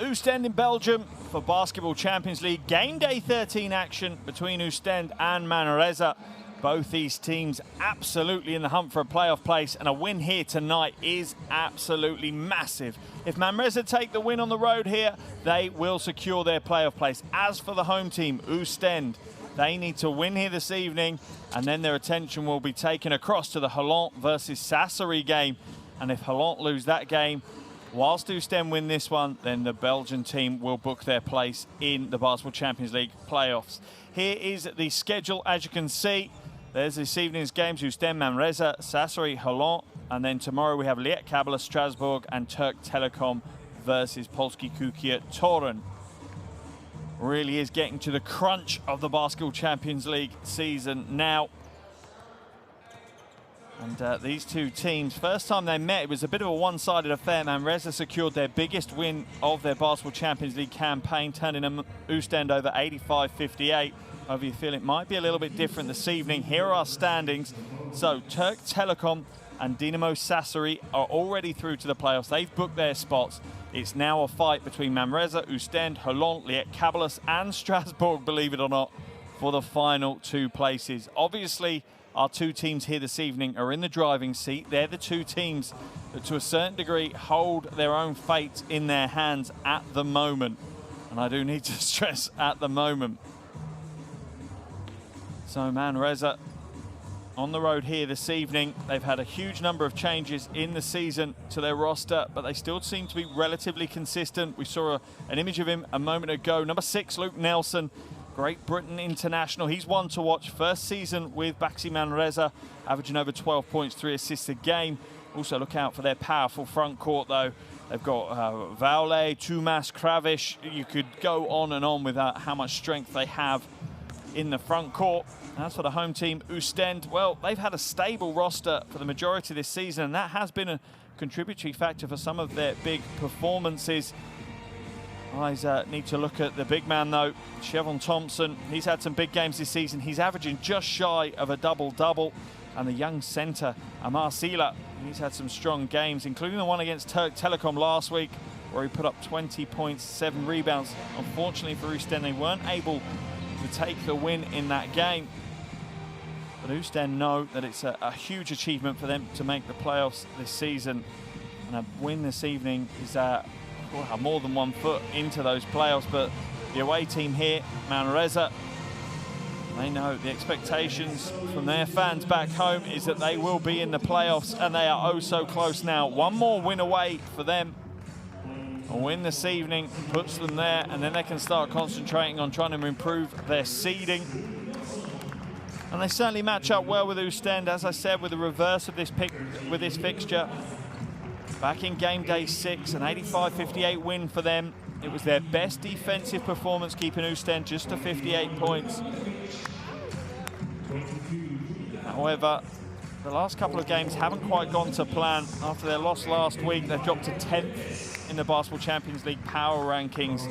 Oostende in Belgium for Basketball Champions League. Game day 13 action between Oostende and Manresa. Both these teams absolutely in the hunt for a playoff place, and a win here tonight is absolutely massive. If Manresa take the win on the road here, they will secure their playoff place. As for the home team, Oostende, they need to win here this evening, and then their attention will be taken across to the Holland versus Sassari game. And if Holland lose that game, whilst Oostende win this one, then the Belgian team will book their place in the Basketball Champions League playoffs. Here is the schedule, as you can see. There's this evening's games: Oostende, Manresa, Sassari, Holland, and then tomorrow we have Liet Kabbalah, Strasbourg, and Turk Telekom versus Polski Kukier Torun. Really is getting to the crunch of the Basketball Champions League season now. And these two teams, first time they met, it was a bit of a one-sided affair. Manresa secured their biggest win of their Basketball Champions League campaign, turning Oostende over 85-58. However, you feel it might be a little bit different this evening. Here are our standings. So Turk Telekom and Dinamo Sassari are already through to the playoffs. They've booked their spots. It's now a fight between Manresa, Oostende, Holland, Liet Kabbalah, and Strasbourg, believe it or not, for the final two places. Obviously, our two teams here this evening are in the driving seat. They're the two teams that, to a certain degree, hold their own fate in their hands at the moment. And I do need to stress at the moment. So Manresa on the road here this evening. They've had a huge number of changes in the season to their roster, but they still seem to be relatively consistent. We saw an image of him a moment ago. Number 6, Luke Nelson, Great Britain international. He's one to watch. First season with BAXI Manresa, averaging over 12 points, 3 assists a game. Also look out for their powerful front court, though. They've got Vaule, Tumas, Kravish. You could go on and on with how much strength they have in the front court. As for the home team, Oostende, well, they've had a stable roster for the majority of this season, and that has been a contributory factor for some of their big performances. Eyes need to look at the big man, though, Chevon Thompson. He's had some big games this season. He's averaging just shy of a double-double. And the young centre, Amar Sila, he's had some strong games, including the one against Turk Telekom last week, where he put up 20 points, 7 rebounds. Unfortunately for Oostende, they weren't able to take the win in that game. But Oostende know that it's a huge achievement for them to make the playoffs this season. And a win this evening is more than 1 foot into those playoffs. But the away team here, Manresa, they know the expectations from their fans back home is that they will be in the playoffs, and they are oh so close now. One more win away for them. A win this evening puts them there, and then they can start concentrating on trying to improve their seeding. And they certainly match up well with Oostende, as I said, with the reverse of this fixture. Back in game day 6, an 85-58 win for them. It was their best defensive performance, keeping Oostende just to 58 points. However, the last couple of games haven't quite gone to plan. After their loss last week, they've dropped to 10th in the Basketball Champions League power rankings.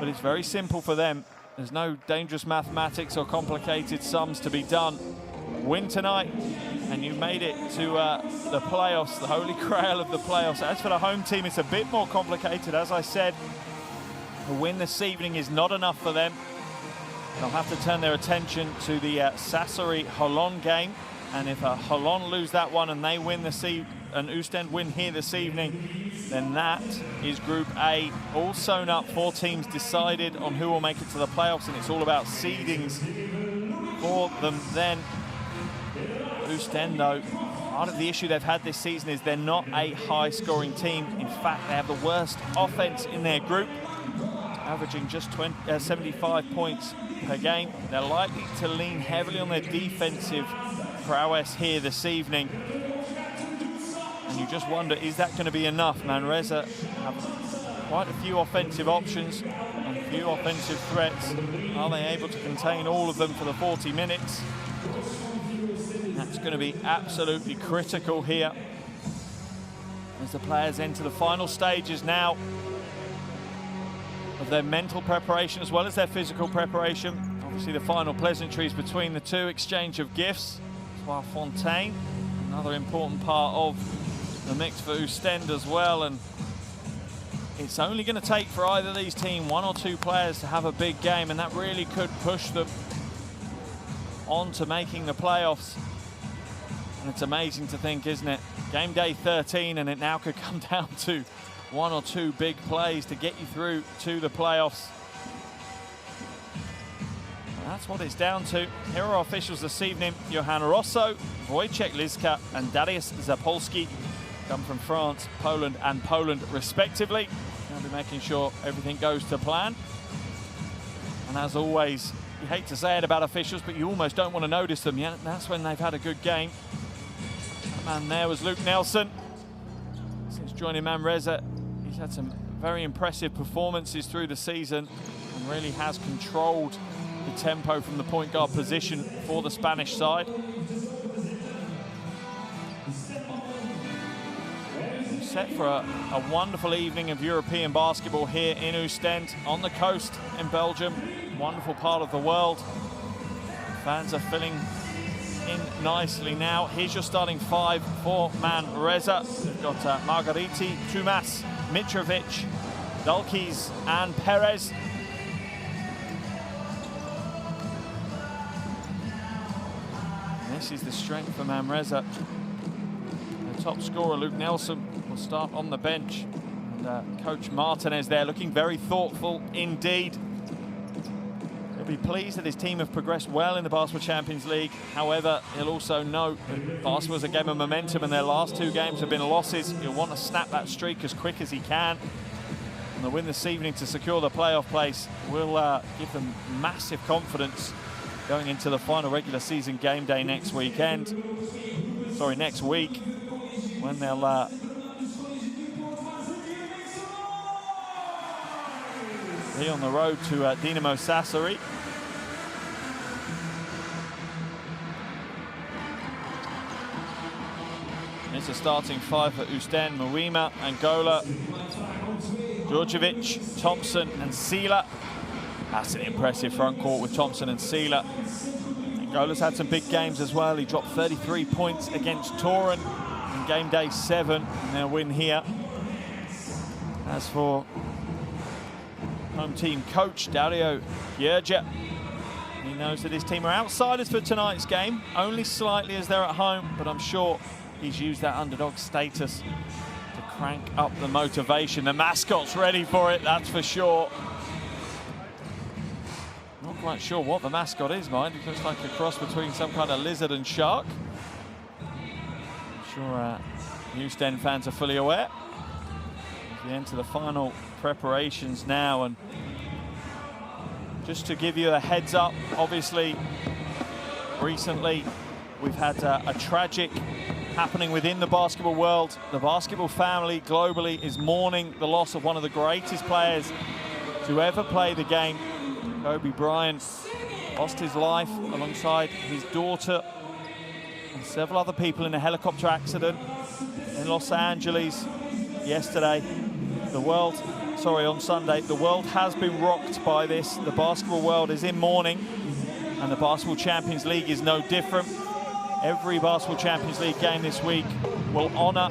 But it's very simple for them. There's no dangerous mathematics or complicated sums to be done. Win tonight, and you've made it to the playoffs, the holy grail of the playoffs. As for the home team, it's a bit more complicated. As I said, a win this evening is not enough for them. They'll have to turn their attention to the Sassari-Holland game. And if Holland lose that one and they win and Oostende win here this evening, then that is Group A, all sewn up. 4 teams decided on who will make it to the playoffs, and it's all about seedings for them then. Oostende, though, part of the issue they've had this season is they're not a high-scoring team. In fact, they have the worst offense in their group, averaging just 75 points per game. They're likely to lean heavily on their defensive prowess here this evening. And you just wonder, is that going to be enough? Manresa have quite a few offensive options and a few offensive threats. Are they able to contain all of them for the 40 minutes? That's going to be absolutely critical here as the players enter the final stages now of their mental preparation as well as their physical preparation. Obviously the final pleasantries between the two, exchange of gifts. Soir Fontaine, another important part of the mix for Oostende as well, and it's only going to take for either of these teams, one or two players, to have a big game, and that really could push them on to making the playoffs. And it's amazing to think, isn't it? Game day 13, and it now could come down to one or two big plays to get you through to the playoffs. And that's what it's down to. Here are our officials this evening. Johan Rosso, Wojciech Liska and Dariusz Zapolski come from France, Poland and Poland respectively. They'll be making sure everything goes to plan. And as always, you hate to say it about officials, but you almost don't want to notice them yet. That's when they've had a good game. That man there was Luke Nelson. Since joining Manresa, he's had some very impressive performances through the season and really has controlled the tempo from the point guard position for the Spanish side. Set for a wonderful evening of European basketball here in Oostende, on the coast in Belgium. Wonderful part of the world. Fans are filling in nicely now. Here's your starting five for Manresa. We've got Margariti, Tumas, Mitrovic, Dalkis and Perez. And this is the strength for Manresa. The top scorer, Luke Nelson, will start on the bench. And Coach Martinez there looking very thoughtful indeed. He'll be pleased that his team have progressed well in the Basketball Champions League. However, he'll also note that basketball is a game of momentum and their last two games have been losses. He'll want to snap that streak as quick as he can. And the win this evening to secure the playoff place will give them massive confidence going into the final regular season game day next week, when they'll be on the road to Dinamo Sassari. It's a starting five for Oostende: Mouima, Angola, Djordjevic, Thompson and Sela. That's an impressive front court with Thompson and Sela. Angola's had some big games as well. He dropped 33 points against Toruń in game day 7 in their win here. As for home team coach Dario Giergia, he knows that his team are outsiders for tonight's game, only slightly as they're at home, but I'm sure he's used that underdog status to crank up the motivation. The mascot's ready for it, that's for sure. Not quite sure what the mascot is, mind. It looks like a cross between some kind of lizard and shark. I'm sure Oostende fans are fully aware. As we enter the final preparations now, and just to give you a heads up, obviously recently we've had a tragic happening within the basketball world. The basketball family globally is mourning the loss of one of the greatest players to ever play the game. Kobe Bryant lost his life alongside his daughter and several other people in a helicopter accident in Los Angeles yesterday. On Sunday. The world has been rocked by this. The basketball world is in mourning, and the Basketball Champions League is no different. Every Basketball Champions League game this week will honor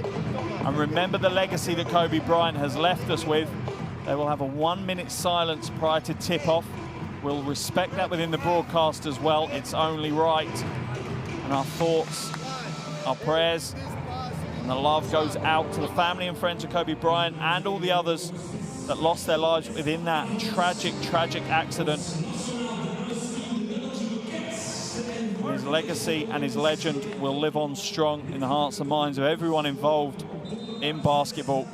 and remember the legacy that Kobe Bryant has left us with. They will have a 1-minute silence prior to tip-off. We'll respect that within the broadcast as well. It's only right. And our thoughts, our prayers, and the love goes out to the family and friends of Kobe Bryant and all the others that lost their lives within that tragic, tragic accident. His legacy and his legend will live on strong in the hearts and minds of everyone involved in basketball.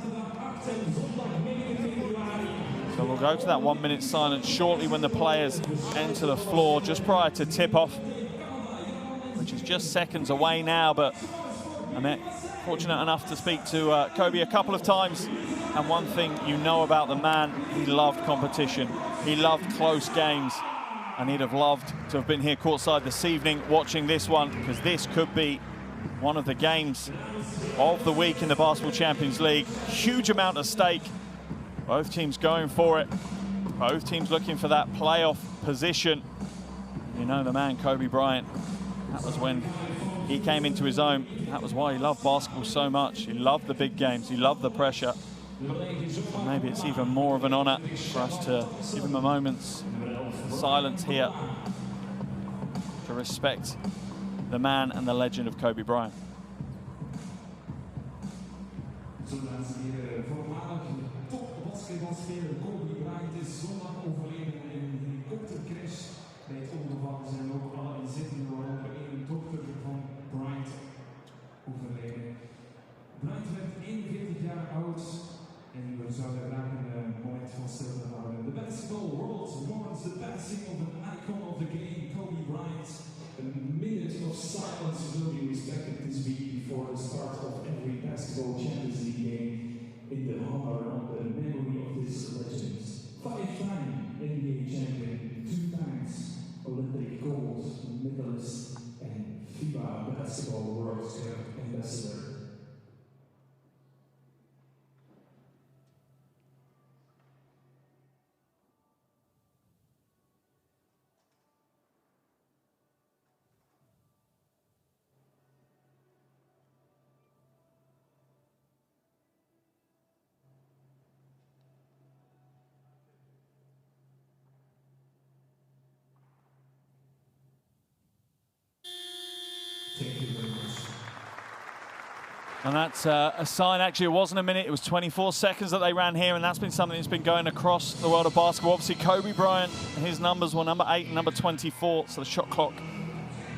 So we'll go to that 1-minute silence shortly when the players enter the floor, just prior to tip-off, which is just seconds away now. But I'm fortunate enough to speak to Kobe a couple of times, and one thing you know about the man, he loved competition. He loved close games, and he'd have loved to have been here courtside this evening watching this one, because this could be one of the games of the week in the Basketball Champions League. Huge amount at stake. Both teams going for it. Both teams looking for that playoff position. You know the man, Kobe Bryant. That was when he came into his own. That was why he loved basketball so much. He loved the big games. He loved the pressure. And maybe it's even more of an honor for us to give him a moment's silence here to respect the man and the legend of Kobe Bryant. Basketbalspeler Kobe Bryant is zondag overleden in een helikoptercrash. Bij het ongeval zijn ook alle inzittenden, waaronder één dochter van Bryant, overleden. Bryant werd 41 jaar oud en we zouden graag een moment van stilte houden. The basketball world mourns the passing of an icon of the game, Kobe Bryant. A minute of silence will be respected this week before the start of every basketball Champions League game in the honor of the memory of this legend. 5-time NBA champion, 2 times Olympic gold medalist, and FIBA Basketball World Cup ambassador. Thank you very much. And that's a sign. Actually, it wasn't a minute, it was 24 seconds that they ran here, and that's been something that's been going across the world of basketball. Obviously, Kobe Bryant, his numbers were number 8 and number 24, so the shot clock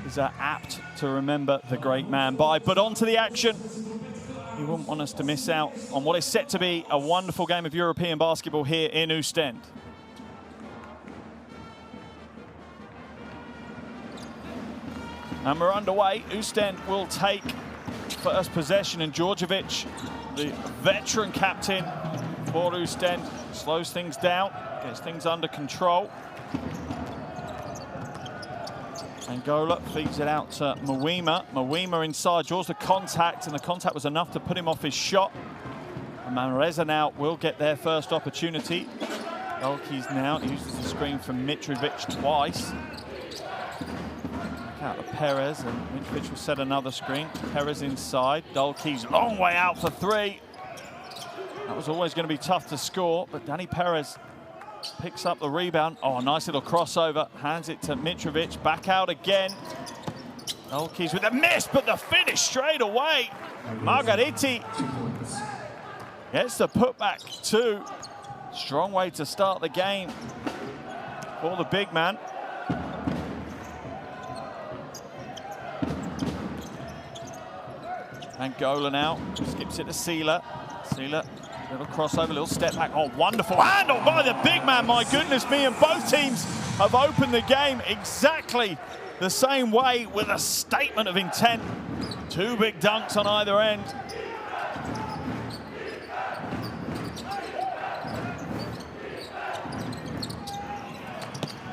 is apt to remember the great man by. But on to the action. You wouldn't want us to miss out on what is set to be a wonderful game of European basketball here in Oostende. And we're underway. Oostende will take first possession, and Djordjevic, the veteran captain for Oostende, slows things down, gets things under control. Angola feeds it out to Mwima. Mwima inside, draws the contact, and the contact was enough to put him off his shot. And Manresa now will get their first opportunity. Dalkeys now uses the screen from Mitrovic twice. Out of Perez, and Mitrovic will set another screen. Perez inside, Dalkeys long way out for 3. That was always going to be tough to score, but Danny Perez picks up the rebound. Oh, nice little crossover, hands it to Mitrovic, back out again. Dalkeys with a miss, but the finish straight away. Margariti gets the putback 2. Strong way to start the game for the big man. Angola now skips it to Sela. Sela, little crossover, little step back. Oh, wonderful handle by the big man. My goodness me, and both teams have opened the game exactly the same way with a statement of intent. 2 big dunks on either end.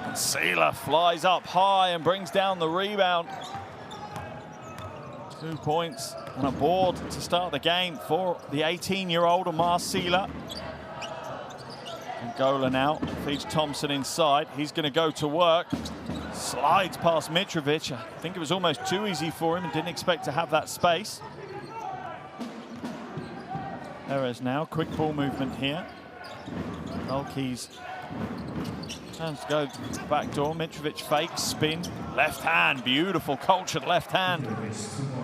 And Sela flies up high and brings down the rebound. 2 points and a board to start the game for the 18-year-old Omar Sela. Angola now feeds Thompson inside. He's going to go to work. Slides past Mitrovic. I think it was almost too easy for him and didn't expect to have that space. Perez now, quick ball movement here. Dalkeys turns to go back door. Mitrovic fakes, spin, left hand, beautiful cultured left hand.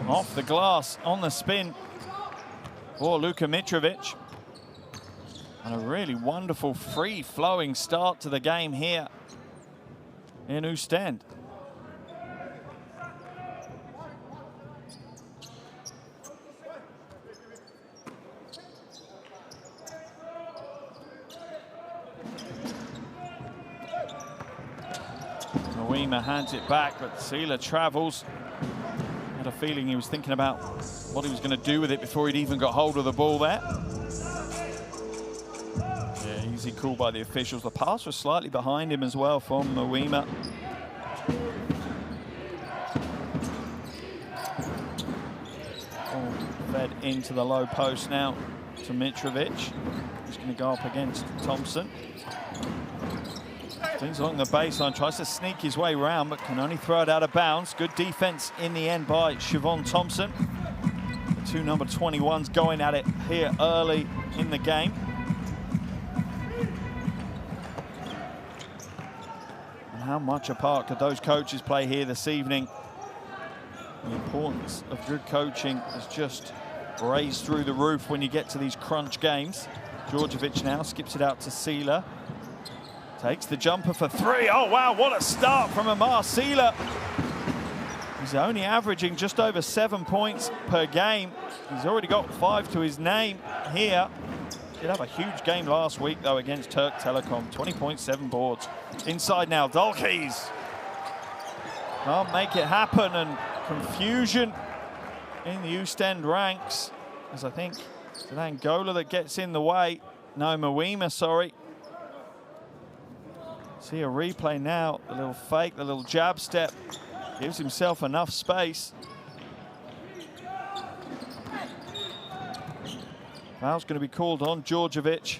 Off the glass, on the spin for Luka Mitrovic. And a really wonderful free-flowing start to the game here in Oostende. Mwima hands it back, but Sela travels. Had a feeling he was thinking about what he was going to do with it before he'd even got hold of the ball there. Yeah, easy call by the officials. The pass was slightly behind him as well from Mwima. Oh, fed into the low post now to Mitrovic. He's going to go up against Thompson. Swings along the baseline, tries to sneak his way around, but can only throw it out of bounds. Good defense in the end by Siobhan Thompson. two number 21s going at it here early in the game. And how much a part could those coaches play here this evening? The importance of good coaching is just raised through the roof when you get to these crunch games. Djordjevic now skips it out to Sila. Takes the jumper for three. Oh, wow, what a start from Amar Sila. He's only averaging just over 7 points per game. He's already got 5 to his name here. Did have a huge game last week, though, against Turk Telekom. 20.7 boards. Inside now, Dalkeys. Can't make it happen, and confusion in the Oostende ranks, as I think it's Angola that gets in the way. No, Moima, sorry. See a replay now, the little fake, the little jab step. Gives himself enough space. Foul's going to be called on Djordjevic.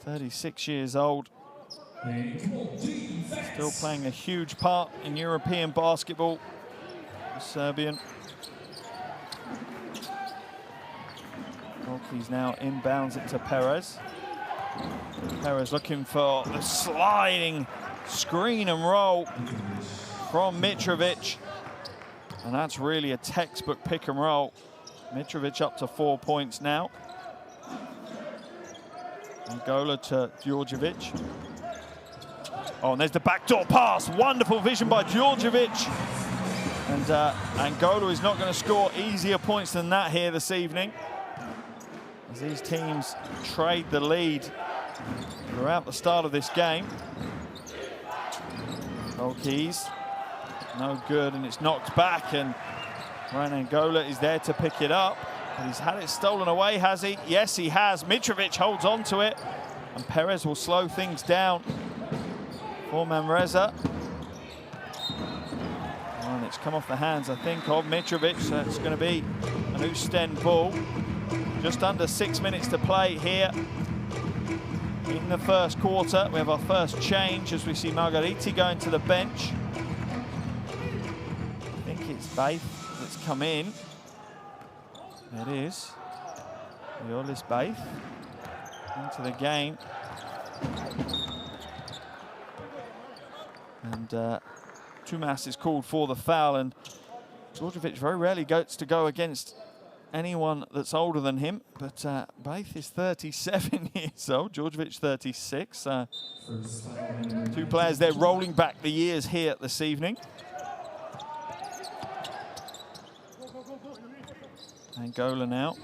36 years old. Still playing a huge part in European basketball. The Serbian. He's now inbounds it to Perez. Perez looking for the sliding screen and roll from Mitrovic. And that's really a textbook pick and roll. Mitrovic up to 4 points now. Angola to Djordjevic. Oh, and there's the backdoor pass. Wonderful vision by Djordjevic. And Angola is not going to score easier points than that here this evening, as these teams trade the lead throughout the start of this game. Dalkeys, no good, and it's knocked back, and Ryan Angola is there to pick it up. But he's had it stolen away, has he? Yes, he has. Mitrovic holds on to it, and Perez will slow things down for Manresa. And it's come off the hands, I think, of Mitrovic, so it's going to be an Oostende ball. Just under 6 minutes to play here in the first quarter. We have our first change as we see Margariti going to the bench. I think it's Baith that's come in. It is. Yolis Baith into the game. And Tumas is called for the foul, and Djordjevic very rarely gets to go against anyone that's older than him, but Baith is 37 years old, Djordjevic 36. Two players there rolling back the years here this evening. Angola now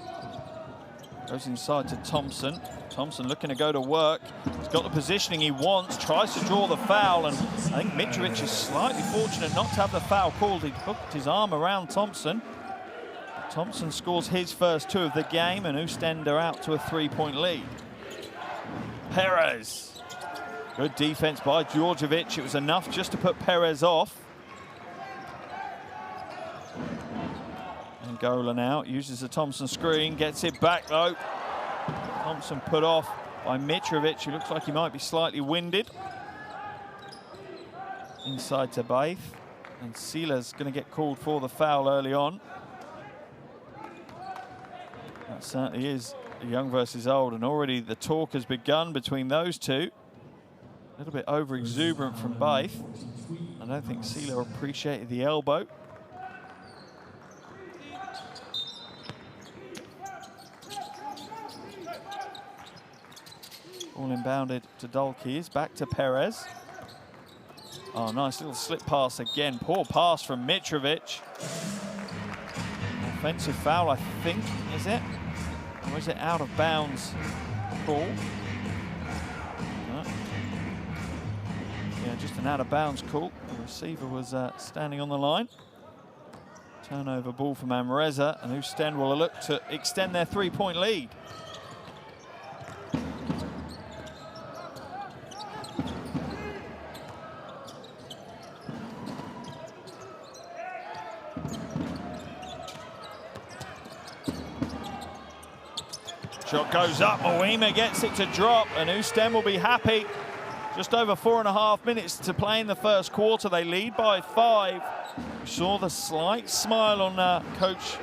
goes inside to Thompson. Thompson looking to go to work. He's got the positioning he wants, tries to draw the foul, and I think Mitrovic is slightly fortunate not to have the foul called. He hooked his arm around Thompson. Thompson scores his first 2 of the game, and Oostende are out to a 3-point lead. Perez. Good defense by Djordjevic. It was enough just to put Perez off. Angola now uses the Thompson screen, gets it back though. Thompson put off by Mitrovic, who looks like he might be slightly winded. Inside to Baith, and Sila's going to get called for the foul early on. That certainly is young versus old, and already the talk has begun between those two. A little bit over-exuberant from Baith. I don't think Sila appreciated the elbow. All inbounded to Dalkeys, back to Perez. Oh, nice little slip pass again. Poor pass from Mitrovic. Offensive foul, I think, is it? Or is it out of bounds call? No. Yeah, just an out of bounds call. The receiver was standing on the line. Turnover ball for Manresa, and Oostende will look to extend their 3-point lead. Shot goes up, Moima gets it to drop, and Oostende will be happy. Just over 4.5 minutes to play in the first quarter. They lead by 5. We saw the slight smile on Coach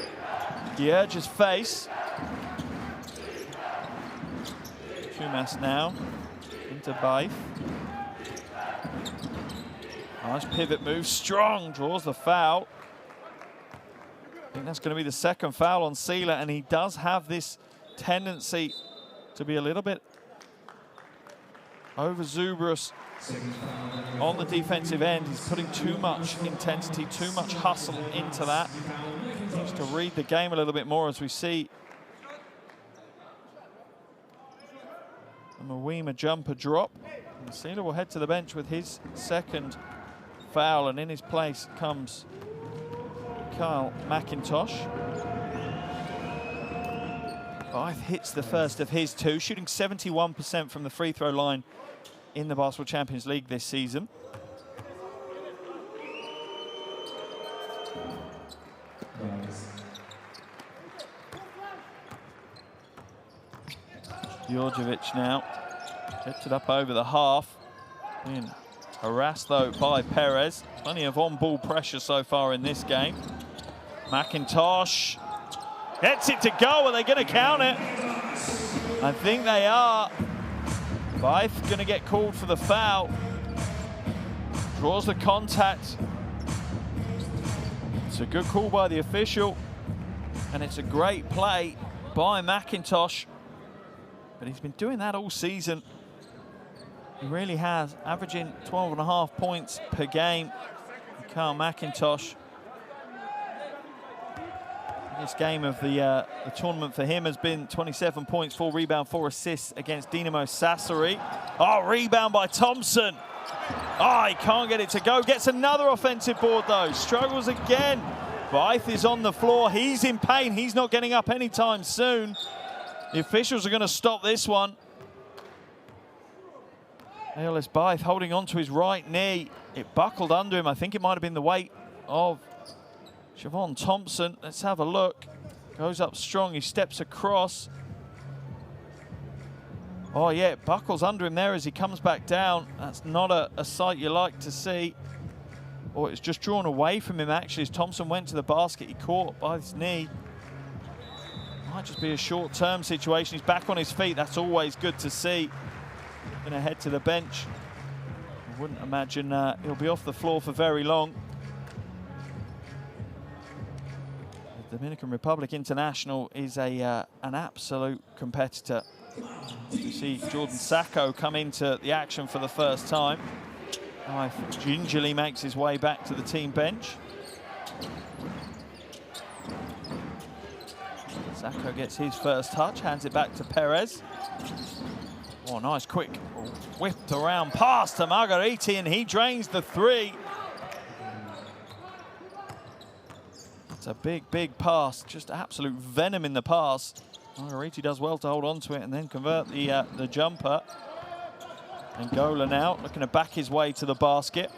Gierge's face. Chumas now into Baith. Nice pivot move, strong, draws the foul. I think that's going to be the second foul on Sealer, and he does have this tendency to be a little bit overzealous on the defensive end. He's putting too much intensity, too much hustle into that. He needs to read the game a little bit more, as we see a Moima jumper drop. And Sealer will head to the bench with his second foul, and in his place comes Kyle McIntosh. Baith hits the first of his two, shooting 71% from the free throw line in the Basketball Champions League this season. Djordjevic now gets it up over the half. Being harassed though by Perez. Plenty of on-ball pressure so far in this game. McIntosh gets it to go. Are they going to count it? I think they are. Baith going to get called for the foul. Draws the contact. It's a good call by the official, and it's a great play by McIntosh. But he's been doing that all season. He really has, averaging 12.5 points per game. Kyle McIntosh. This game of the tournament for him has been 27 points, 4 rebounds, 4 assists against Dinamo Sassari. Oh, rebound by Thompson. Oh, he can't get it to go. Gets another offensive board though. Struggles again. Baith is on the floor. He's in pain. He's not getting up anytime soon. The officials are going to stop this one. ALS Baith holding on to his right knee. It buckled under him. I think it might have been the weight of Siobhan Thompson. Let's have a look. Goes up strong. He steps across. Oh, yeah, it buckles under him there as he comes back down. That's not a sight you like to see. Or it's just drawn away from him, actually, as Thompson went to the basket. He caught by his knee. Might just be a short-term situation. He's back on his feet. That's always good to see. Going to head to the bench. I wouldn't imagine he'll be off the floor for very long. The Dominican Republic international is an absolute competitor. You see Jordan Sacco come into the action for the first time. Gingerly makes his way back to the team bench. Sacco gets his first touch, hands it back to Perez. Oh, nice quick whipped around pass to Margheriti, and he drains the three. It's a big, big pass, just absolute venom in the pass. Margheriti does well to hold on to it and then convert the jumper. Angola now looking to back his way to the basket.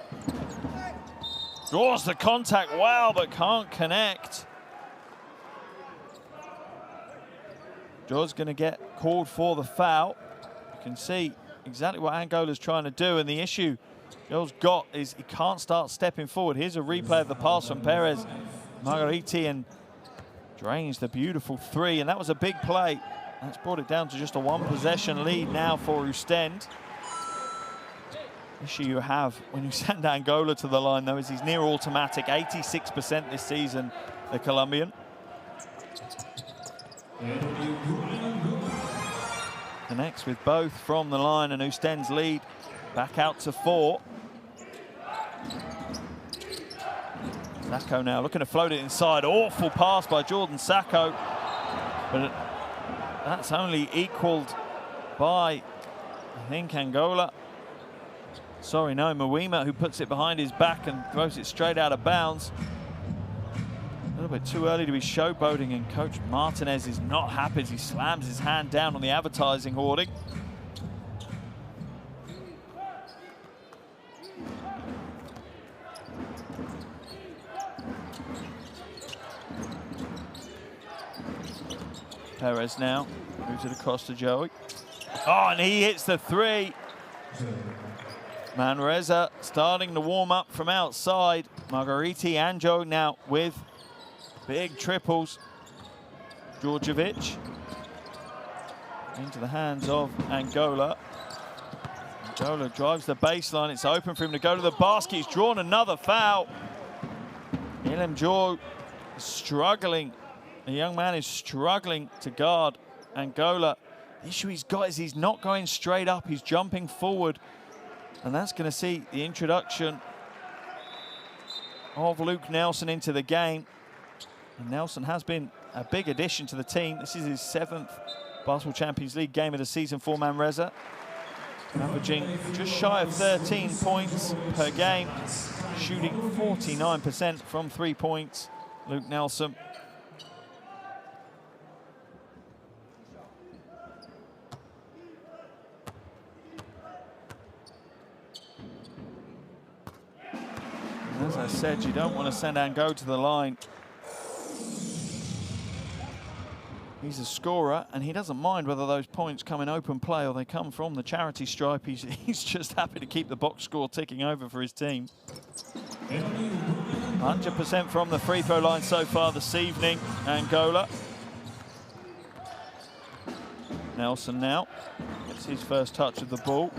Draws the contact well, but can't connect. George's going to get called for the foul. You can see exactly what Angola's trying to do, and the issue George's got is he can't start stepping forward. Here's a replay of the pass from Perez. Margheriti and drains the beautiful three, and that was a big play. That's brought it down to just a one-possession lead now for Oostende. Issue you have when you send Angola to the line, though, is he's near automatic, 86% this season, the Colombian. Connects with both from the line, and Oostende's lead back out to 4. Sacco now looking to float it inside. Awful pass by Jordan Sacco, but that's only equaled by, I think, Angola. Sorry, no, Moima, who puts it behind his back and throws it straight out of bounds. A little bit too early to be showboating, and Coach Martinez is not happy as he slams his hand down on the advertising hoarding. Perez now moves it across to Joey. Oh, and he hits the three. Manresa starting to warm up from outside. Margariti Anjo now with big triples. Djordjevic into the hands of Angola. Angola drives the baseline. It's open for him to go to the basket. He's drawn another foul. Ilem Joe is struggling. The young man is struggling to guard Angola. The issue he's got is he's not going straight up. He's jumping forward. And that's going to see the introduction of Luke Nelson into the game. And Nelson has been a big addition to the team. This is his 7th Basketball Champions League game of the season for Manresa. Averaging just shy of 13 points per game, shooting 49% from 3 points. Luke Nelson. As I said, you don't want to send Ango to the line. He's a scorer, and he doesn't mind whether those points come in open play or they come from the charity stripe. He's just happy to keep the box score ticking over for his team. 100% from the free throw line so far this evening, Angola. Nelson now gets his first touch of the ball.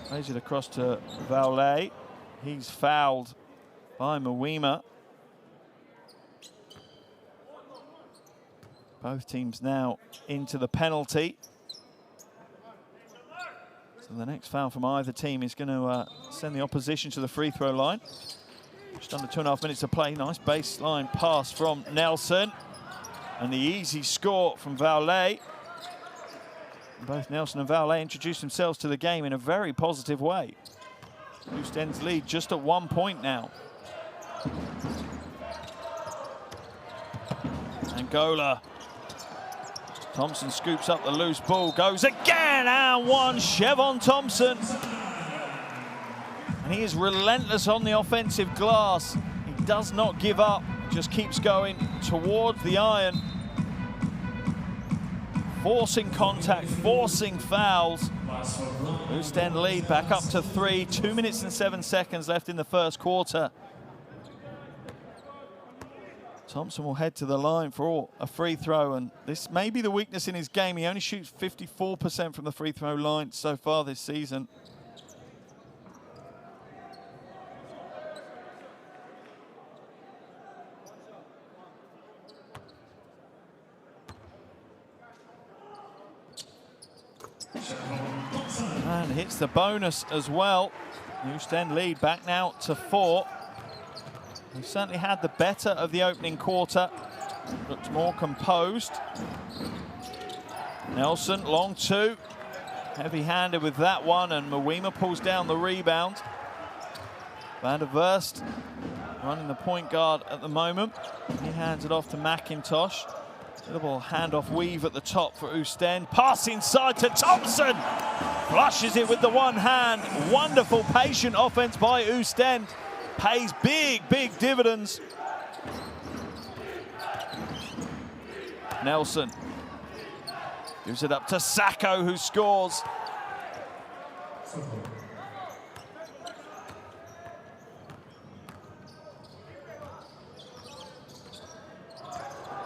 Plays it across to Vaule. He's fouled by Mawima. Both teams now into the penalty. So the next foul from either team is going to send the opposition to the free throw line. Just under 2.5 minutes to play. Nice baseline pass from Nelson. And the easy score from Vaule. Both Nelson and Vaule introduced themselves to the game in a very positive way. Oostende's lead just at 1 point now. Angola. Thompson scoops up the loose ball, goes again, and one, Chevon Thompson. And he is relentless on the offensive glass. He does not give up, just keeps going towards the iron. Forcing contact, forcing fouls. Oostende lead back up to 3, 2 minutes and 7 seconds left in the first quarter. Thompson will head to the line for a free throw, and this may be the weakness in his game. He only shoots 54% from the free throw line so far this season. And hits the bonus as well. Oostende lead back now to 4. He certainly had the better of the opening quarter. Looked more composed. Nelson, long 2. Heavy-handed with that one, and Mawima pulls down the rebound. Van der Verst running the point guard at the moment. He hands it off to McIntosh. Little handoff weave at the top for Oostende. Pass inside to Thompson. Flushes it with the one hand. Wonderful patient offense by Oostende. Pays big, big dividends. Nelson gives it up to Sacco, who scores.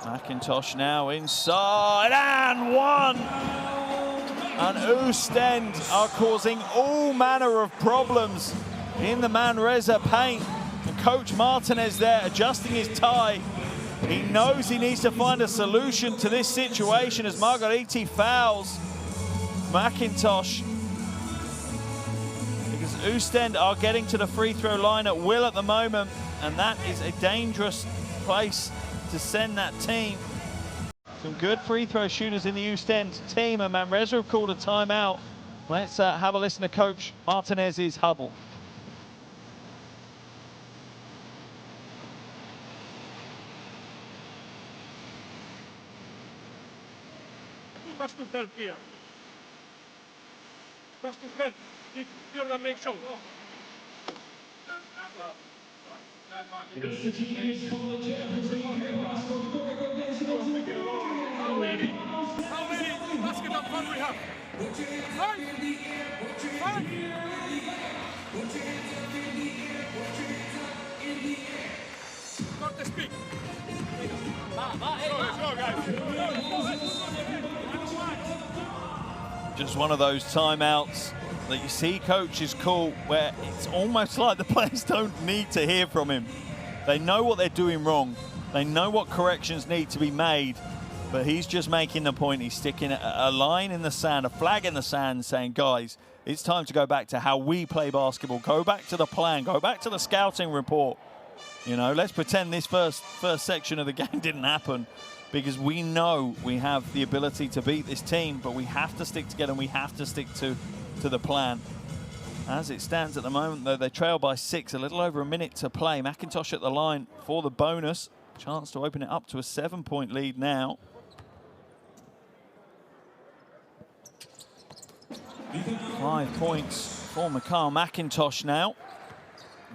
McIntosh now inside, and one. And Oostende are causing all manner of problems in the Manresa paint. And Coach Martinez there adjusting his tie. He knows he needs to find a solution to this situation as Margariti fouls McIntosh. Because Oostende are getting to the free throw line at will at the moment, and that is a dangerous place to send that team. Some good free throw shooters in the Oostende team, and Manresa have called a timeout. Let's have a listen to Coach Martinez's huddle. Pas tout le pire. Pas tout le pire la même chose. How many baskets up front we have? 5? 5? Not the speak. Just one of those timeouts that you see coaches call where it's almost like the players don't need to hear from him. They know what they're doing wrong. They know what corrections need to be made, but he's just making the point. He's sticking a line in the sand, a flag in the sand, saying, guys, it's time to go back to how we play basketball. Go back to the plan. Go back to the scouting report. You know, let's pretend this first section of the game didn't happen, because we know we have the ability to beat this team, but we have to stick together and we have to stick to the plan. As it stands at the moment, though, they trail by 6, a little over a minute to play. McIntosh at the line for the bonus. Chance to open it up to a 7-point lead now. Five points for Mikhail McIntosh now.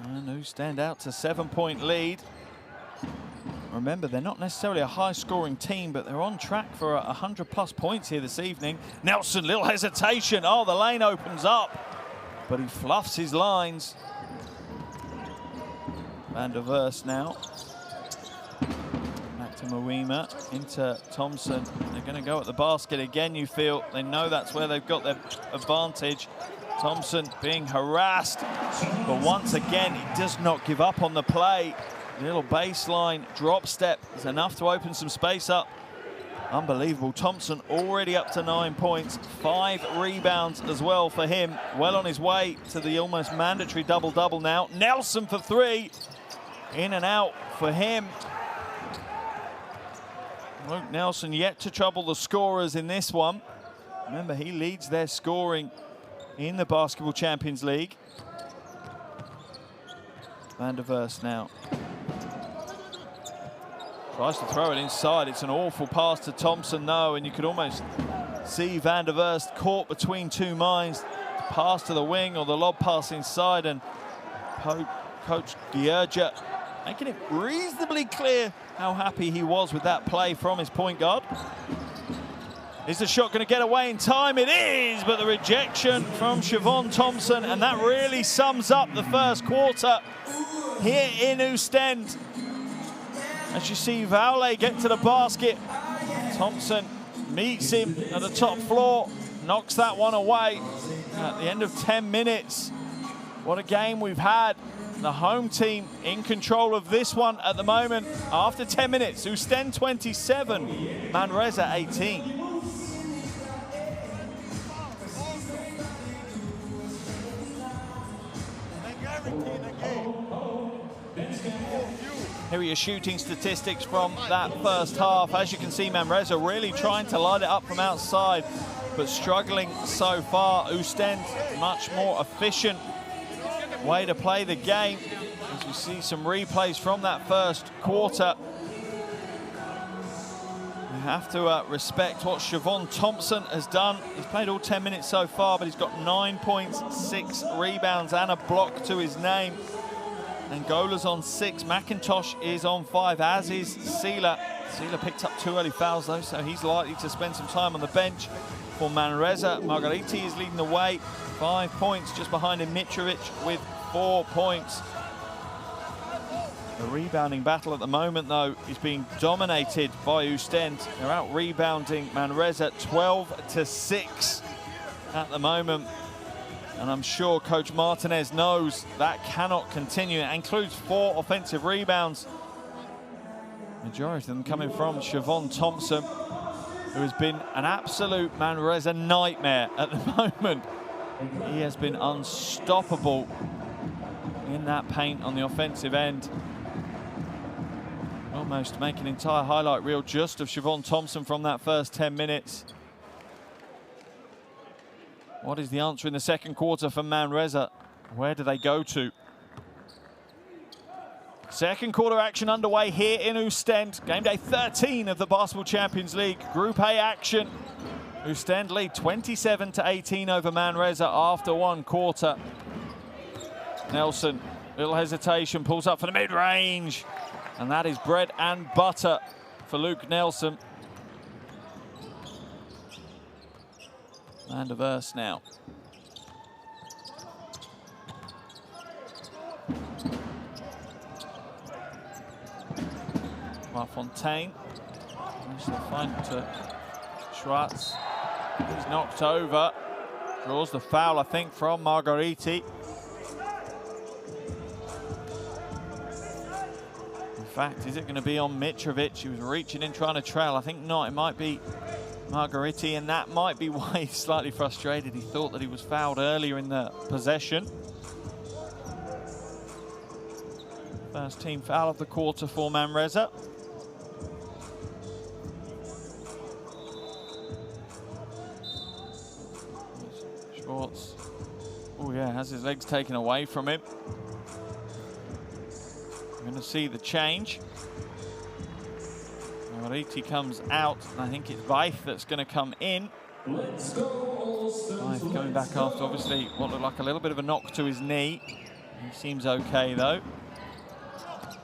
And Oostende out to 7-point lead. Remember, they're not necessarily a high-scoring team, but they're on track for 100-plus points here this evening. Nelson, little hesitation. Oh, the lane opens up, but he fluffs his lines. Van der Verst now. Back to Mawima, into Thompson. They're going to go at the basket again, you feel. They know that's where they've got their advantage. Thompson being harassed, but once again, he does not give up on the play. Little baseline drop step is enough to open some space up. Unbelievable. Thompson already up to 9 points, 5 rebounds as well for him. Well on his way to the almost mandatory double-double now. Nelson for 3. In and out for him. Luke Nelson yet to trouble the scorers in this one. Remember, he leads their scoring in the Basketball Champions League. Van der Verst now. Tries to throw it inside. It's an awful pass to Thompson, though, and you could almost see Van der Verst caught between two minds. Pass to the wing or the lob pass inside, and Coach Gierge making it reasonably clear how happy he was with that play from his point guard. Is the shot going to get away in time? It is, but the rejection from Siobhan Thompson, and that really sums up the first quarter here in Oostende. As you see Vaule get to the basket, Thompson meets him at the top floor, knocks that one away at the end of 10 minutes. What a game we've had. The home team in control of this one at the moment after 10 minutes. Oostende 27, Manresa 18. Here are your shooting statistics from that first half. As you can see, Manresa really trying to light it up from outside, but struggling so far. Oostende, much more efficient way to play the game. As you see some replays from that first quarter. You have to respect what Siobhan Thompson has done. He's played all 10 minutes so far, but he's got 9 points, 6 rebounds, and a block to his name. Angola's on 6, McIntosh is on 5, as is Sela. Sela picked up 2 early fouls though, so he's likely to spend some time on the bench for Manresa. Margariti is leading the way, 5 points, just behind him Mitrovic with 4 points. The rebounding battle at the moment though is being dominated by Oostende. They're out rebounding Manresa 12-6 at the moment. And I'm sure Coach Martinez knows that cannot continue. It includes 4 offensive rebounds. Majority of them coming from Siobhan Thompson, who has been an absolute Manresa nightmare at the moment. He has been unstoppable in that paint on the offensive end. Almost make an entire highlight reel just of Siobhan Thompson from that first 10 minutes. What is the answer in the second quarter for Manresa? Where do they go to? Second quarter action underway here in Oostende. Game day 13 of the Basketball Champions League. Group A action. Oostende lead 27-18 over Manresa after one quarter. Nelson, little hesitation, pulls up for the mid-range. And that is bread and butter for Luke Nelson. Van der Verst now. Fontaine. Managed to find Schwartz. He's knocked over. Draws the foul, I think, from Margheriti. In fact, is it going to be on Mitrovic? He was reaching in, trying to trail. I think not. It might be Margheriti, and that might be why he's slightly frustrated. He thought that he was fouled earlier in the possession. First team foul of the quarter for Manresa. Schwartz. Oh yeah, has his legs taken away from him. We're going to see the change. Margheriti comes out, and I think it's Weith that's going to come in. Let's go, Weith coming back after obviously what looked like a little bit of a knock to his knee. He seems okay though.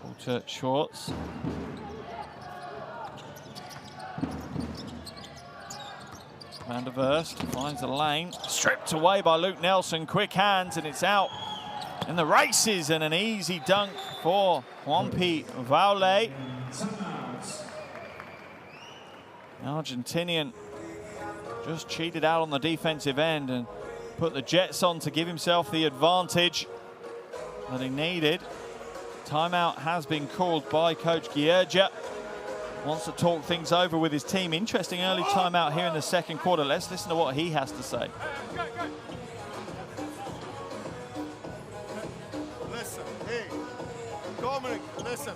Walter Schwartz. Van der Verst finds the lane, stripped away by Luke Nelson, quick hands, and it's out in the races, and an easy dunk for Juanpi Vaule. The Argentinian just cheated out on the defensive end and put the Jets on to give himself the advantage that he needed. Timeout has been called by Coach Gierja. Wants to talk things over with his team. Interesting early timeout here in the second quarter. Let's listen to what he has to say. Listen, hey, Dominic, listen.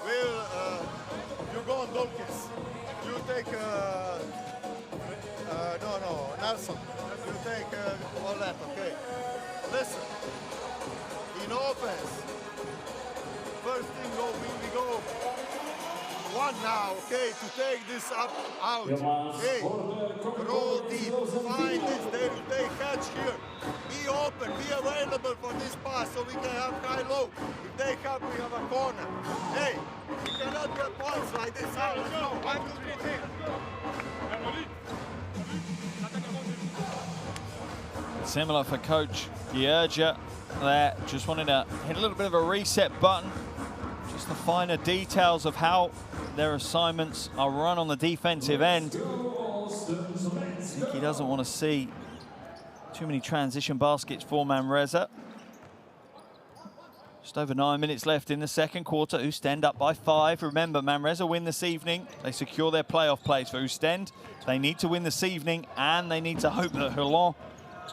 You go on Dolkins. You take, Nelson. You take all that, okay? Listen, in offense, first thing we go one now, okay, to take this up, out. Hey, roll deep, find this, they catch here. Be open, be available for this pass so we can have high-low. If they have, we have a corner. Hey, we cannot get points like this. Let's go. 1, 2, 3, 4. Similar for Coach Gierja there. Just wanted to hit a little bit of a reset button. Just the finer details of how their assignments are run on the defensive end. I think he doesn't want to see too many transition baskets for Manresa. Just over 9 minutes left in the second quarter. Oostende up by 5. Remember, Manresa win this evening. They secure their playoff place. For Oostende, they need to win this evening, and they need to hope that Holland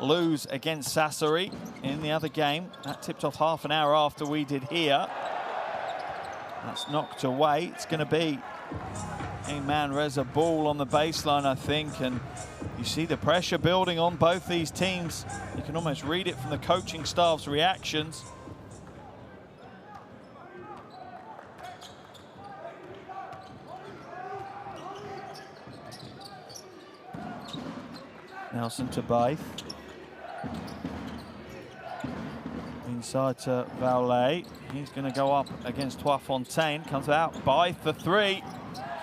lose against Sassari in the other game. That tipped off half an hour after we did here. That's knocked away. It's going to be a Manresa ball on the baseline, I think, and you see the pressure building on both these teams. You can almost read it from the coaching staff's reactions. Nelson to Baith. Inside to Vaule. He's going to go up against Trois Fontaine. Comes out by for 3.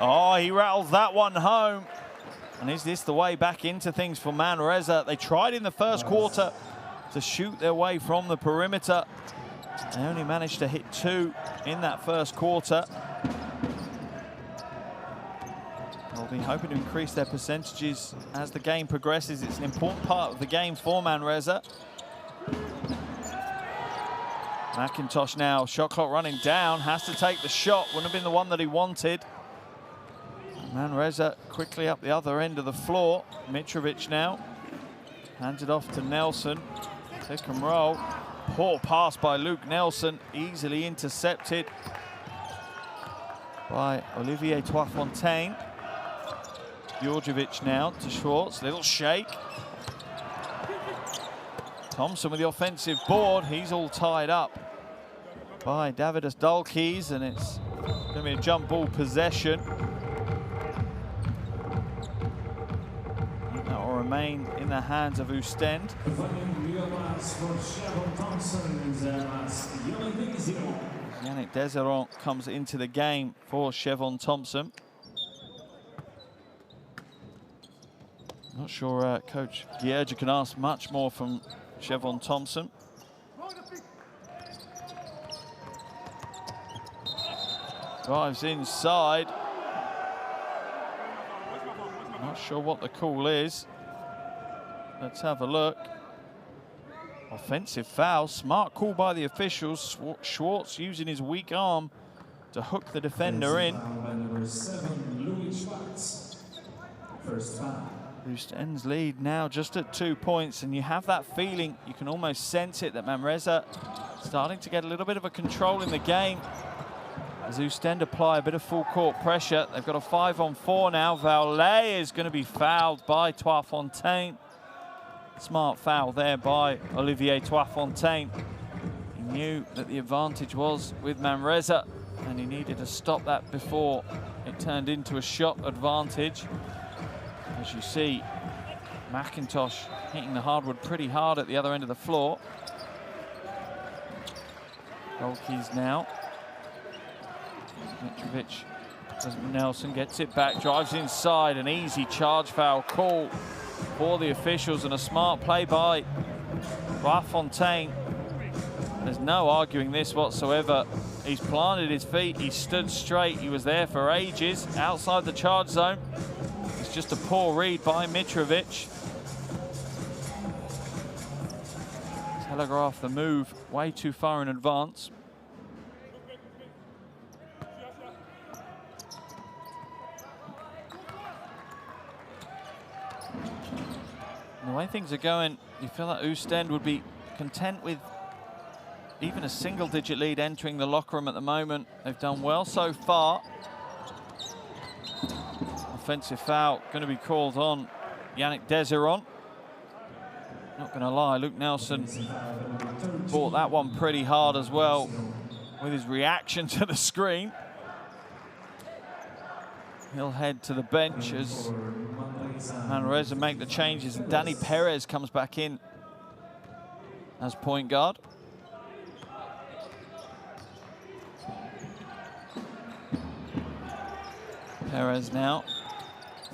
Oh, he rattles that one home. And is this the way back into things for Manresa? They tried in the first quarter to shoot their way from the perimeter. They only managed to hit 2 in that first quarter. They'll be hoping to increase their percentages as the game progresses. It's an important part of the game for Manresa. McIntosh now, shot clock running down, has to take the shot. Wouldn't have been the one that he wanted. Manresa quickly up the other end of the floor. Mitrovic now, hands it off to Nelson. Pick and roll. Poor pass by Luke Nelson, easily intercepted by Olivier Trois Fontaine. Djordjevic now to Schwartz, little shake. Thompson with the offensive board. He's all tied up by Davidas Dalkeys, and it's going to be a jump ball possession. That will remain in the hands of Oostende. Yannick Desiron comes into the game for Chevon Thompson. Not sure Coach Gierja can ask much more from Chevon Thompson. Drives inside. Not sure what the call is. Let's have a look. Offensive foul. Smart call by the officials. Schwartz using his weak arm to hook the defender in. Number 7, first foul. Oostende's lead now just at 2 points, and you have that feeling, you can almost sense it, that Manresa starting to get a little bit of a control in the game as Oostende apply a bit of full court pressure. They've got a 5-on-4 now. Valet is going to be fouled by Toifontaine. Smart foul there by Olivier Toifontaine. He knew that the advantage was with Manresa, and he needed to stop that before it turned into a shot advantage. As you see, McIntosh hitting the hardwood pretty hard at the other end of the floor. Goal keys now. Mitrovic, Nelson gets it back, drives inside, an easy charge foul call for the officials, and a smart play by Toifontaine. There's no arguing this whatsoever. He's planted his feet, he stood straight, he was there for ages outside the charge zone. It's just a poor read by Mitrovic. Telegraphed the move way too far in advance. The way things are going, you feel that Oostende would be content with even a single-digit lead entering the locker room at the moment. They've done well so far. Offensive foul going to be called on Yannick Desiron. Not going to lie, Luke Nelson bought that one pretty hard as well with his reaction to the screen. He'll head to the bench as Manresa make the changes, and Danny Perez comes back in as point guard. Perez now.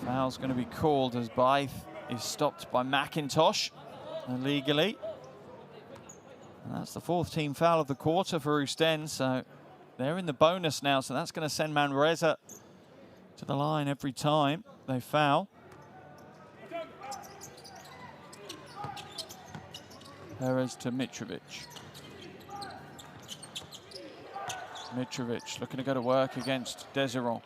Foul's going to be called as Bythe is stopped by McIntosh illegally. And that's the 4th team foul of the quarter for Oostende, so they're in the bonus now, so that's going to send Manresa to the line every time they foul. Perez to Mitrovic. Mitrovic looking to go to work against Desiron.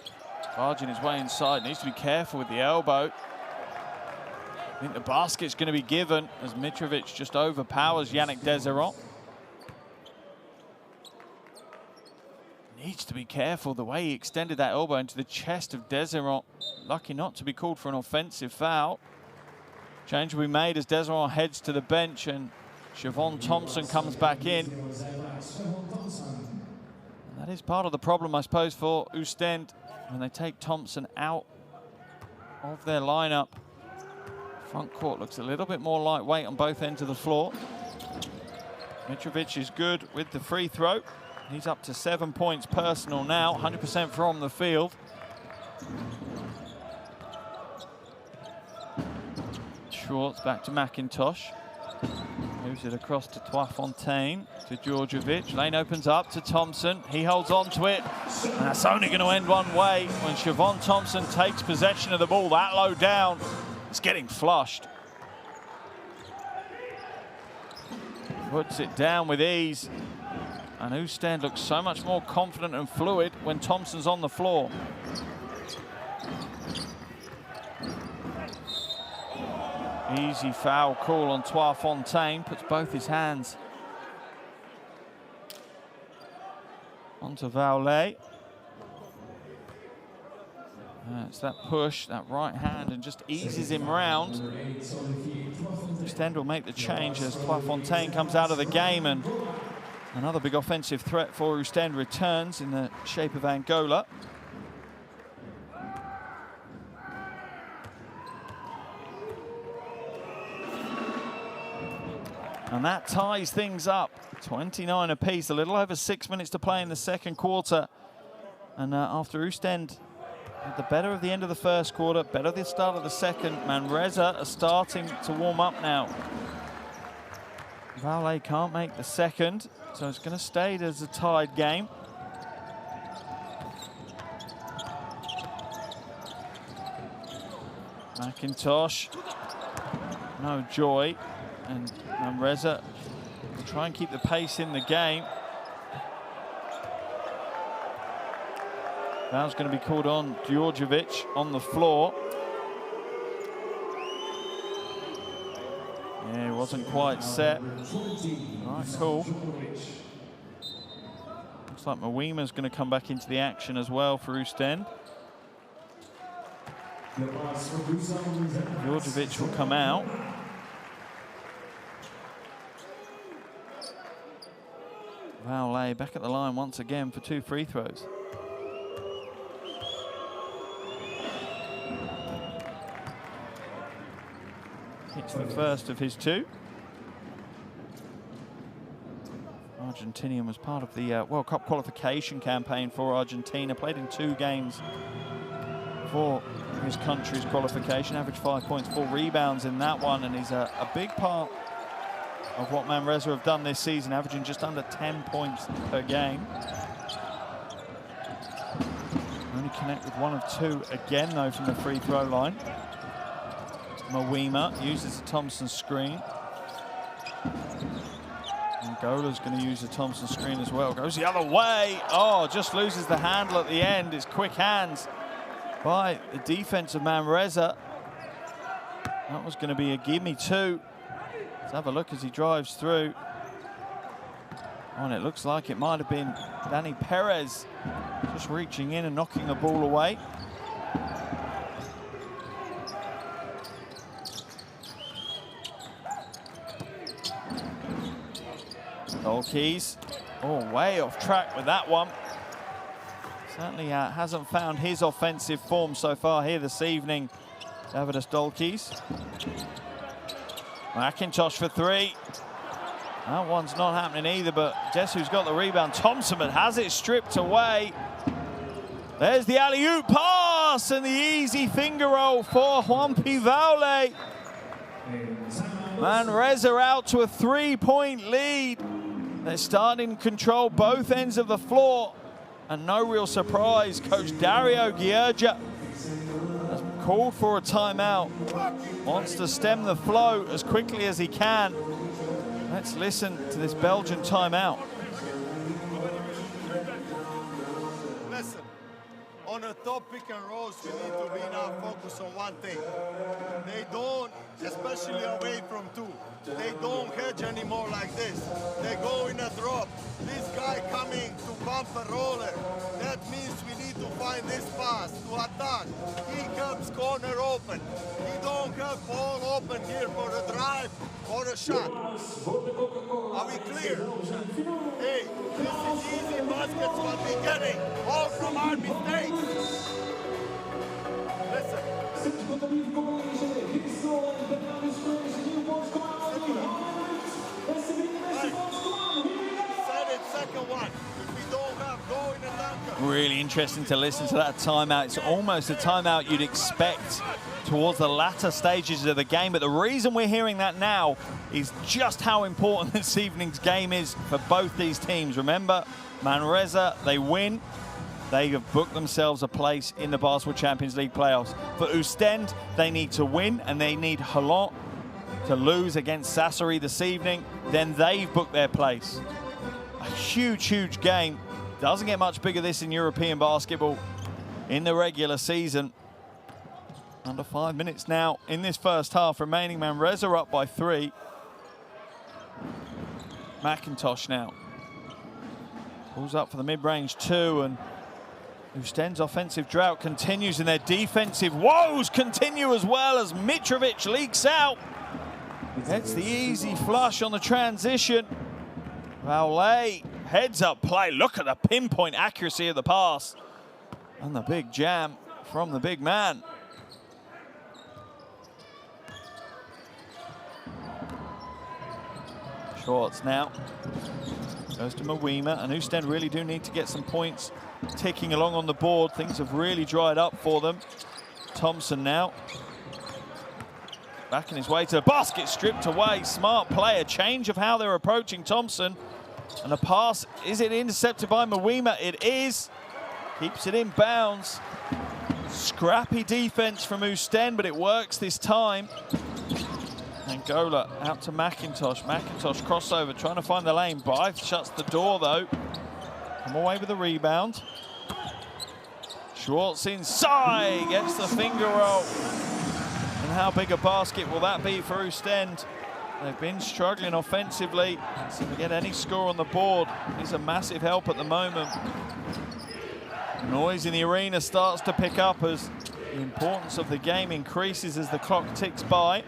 Barging his way inside, needs to be careful with the elbow. I think the basket's going to be given as Mitrovic just overpowers Yannick Desiron. Needs to be careful the way he extended that elbow into the chest of Desiron. Lucky not to be called for an offensive foul. Change will be made as Desiron heads to the bench and Siobhan Thompson comes back in. And that is part of the problem, I suppose, for Oostende when they take Thompson out of their lineup. Front court looks a little bit more lightweight on both ends of the floor. Mitrovic is good with the free throw. He's up to 7 points personal now, 100% from the field. Schwartz back to McIntosh. Moves it across to Toifontaine, to Djordjevic. Lane opens up to Thompson. He holds on to it. And that's only going to end one way when Siobhan Thompson takes possession of the ball that low down. It's getting flushed. Puts it down with ease. And Oostende looks so much more confident and fluid when Thompson's on the floor. Easy foul call on Toifontaine, puts both his hands onto Valet. It's that push, that right hand, and just eases him round. Oostende will make the change as Toifontaine comes out of the game, and another big offensive threat for Oostende returns in the shape of Angola. And that ties things up, 29 apiece, a little over 6 minutes to play in the second quarter. And after Oostende had the better of the end of the first quarter, better the start of the second, Manresa are starting to warm up now. Valet can't make the second, so it's going to stay as a tied game. McIntosh, no joy, and Manresa will try and keep the pace in the game. Foul's going to be called on Djordjevic on the floor. Yeah, he wasn't quite set. All right, cool. Looks like Mawima's going to come back into the action as well for Oostende. Djordjevic will come out. Valet back at the line once again for 2 free throws. Hits the first of his 2. Argentinian was part of the World Cup qualification campaign for Argentina. Played in 2 games for his country's qualification. Averaged 5 points, 4 rebounds in that one. And he's a big part of what Manresa have done this season, averaging just under 10 points per game. Only connect with 1 of 2 again, though, from the free throw line. Mawima uses the Thompson screen. Angola's going to use the Thompson screen as well. Goes the other way. Oh, just loses the handle at the end. It's quick hands by the defense of Manresa. That was going to be a gimme 2. Let's have a look as he drives through. Oh, and it looks like it might have been Danny Perez just reaching in and knocking the ball away. Dolkeys, oh, way off track with that one. Certainly hasn't found his offensive form so far here this evening, Davidas Dolkeys. McIntosh for 3. That one's not happening either, but guess who's got the rebound? Thompson, but has it stripped away. There's the alley-oop pass and the easy finger roll for Juanpi Vaule. Manresa out to a 3-point lead. They're starting to control both ends of the floor. And no real surprise, Coach Dario Giergia has called for a timeout. Wants to stem the flow as quickly as he can. Let's listen to this Belgian timeout. Listen, on a top pick and rolls, we need to be now focused on one thing. They don't, especially away from 2, they don't hedge anymore like this. They go in a drop. This guy coming to bump a roller. That means we need to find this pass to attack. He comes corner open. He don't have ball open here for a drive or a shot. Are we clear? Hey, this is easy baskets what we're getting. All from our mistakes. Listen. Really interesting to listen to that timeout. It's almost a timeout you'd expect towards the latter stages of the game, but the reason we're hearing that now is just how important this evening's game is for both these teams. Remember, Manresa, they win. They have booked themselves a place in the Basketball Champions League playoffs. For Oostende, they need to win, and they need Holland to lose against Sassari this evening. Then they've booked their place. A huge, huge game. Doesn't get much bigger this in European basketball in the regular season. Under 5 minutes now in this first half remaining. Manresa up by 3. McIntosh now pulls up for the mid-range 2, and Oostende's offensive drought continues, and their defensive woes continue as well as Mitrovic leaks out. Gets the easy flush on the transition. Valet, heads up play. Look at the pinpoint accuracy of the pass. And the big jam from the big man. Schwartz now goes to Mawima, and Oostende really do need to get some points ticking along on the board. Things have really dried up for them. Thompson now backing his way to the basket, stripped away. Smart play, a change of how they're approaching Thompson. And the pass, is it intercepted by Mawima? It is. Keeps it in bounds. Scrappy defense from Oostende, but it works this time. Angola out to McIntosh. McIntosh crossover, trying to find the lane. Blythe shuts the door though. Come away with the rebound. Schwartz inside, gets the finger roll. And how big a basket will that be for Oostende? They've been struggling offensively, so to get any score on the board is a massive help at the moment. Noise in the arena starts to pick up as the importance of the game increases as the clock ticks by.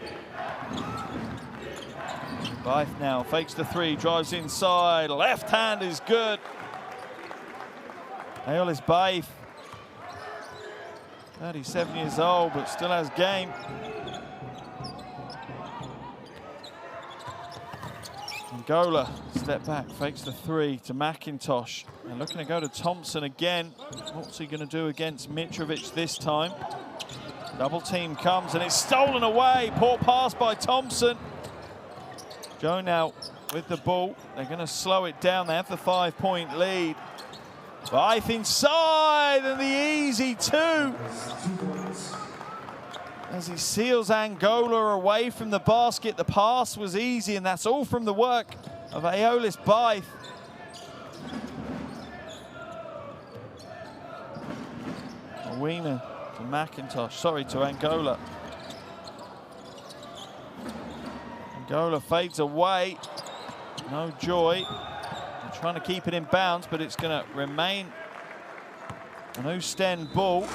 Blythe now fakes the three, drives inside, left hand is good. Aeolus Blythe, 37 years old, but still has game. Angola, step back, fakes the three to McIntosh. And looking to go to Thompson again. What's he going to do against Mitrovic this time? Double team comes and it's stolen away. Poor pass by Thompson. Joe now with the ball. They're going to slow it down. They have the 5-point lead. Blythe inside and the easy two. As he seals Angola away from the basket. The pass was easy, and that's all from the work of Aeolus Blythe. Wiener to McIntosh, sorry, to Angola. Angola fades away, no joy. They're trying to keep it in bounds, but it's going to remain an Oostende ball.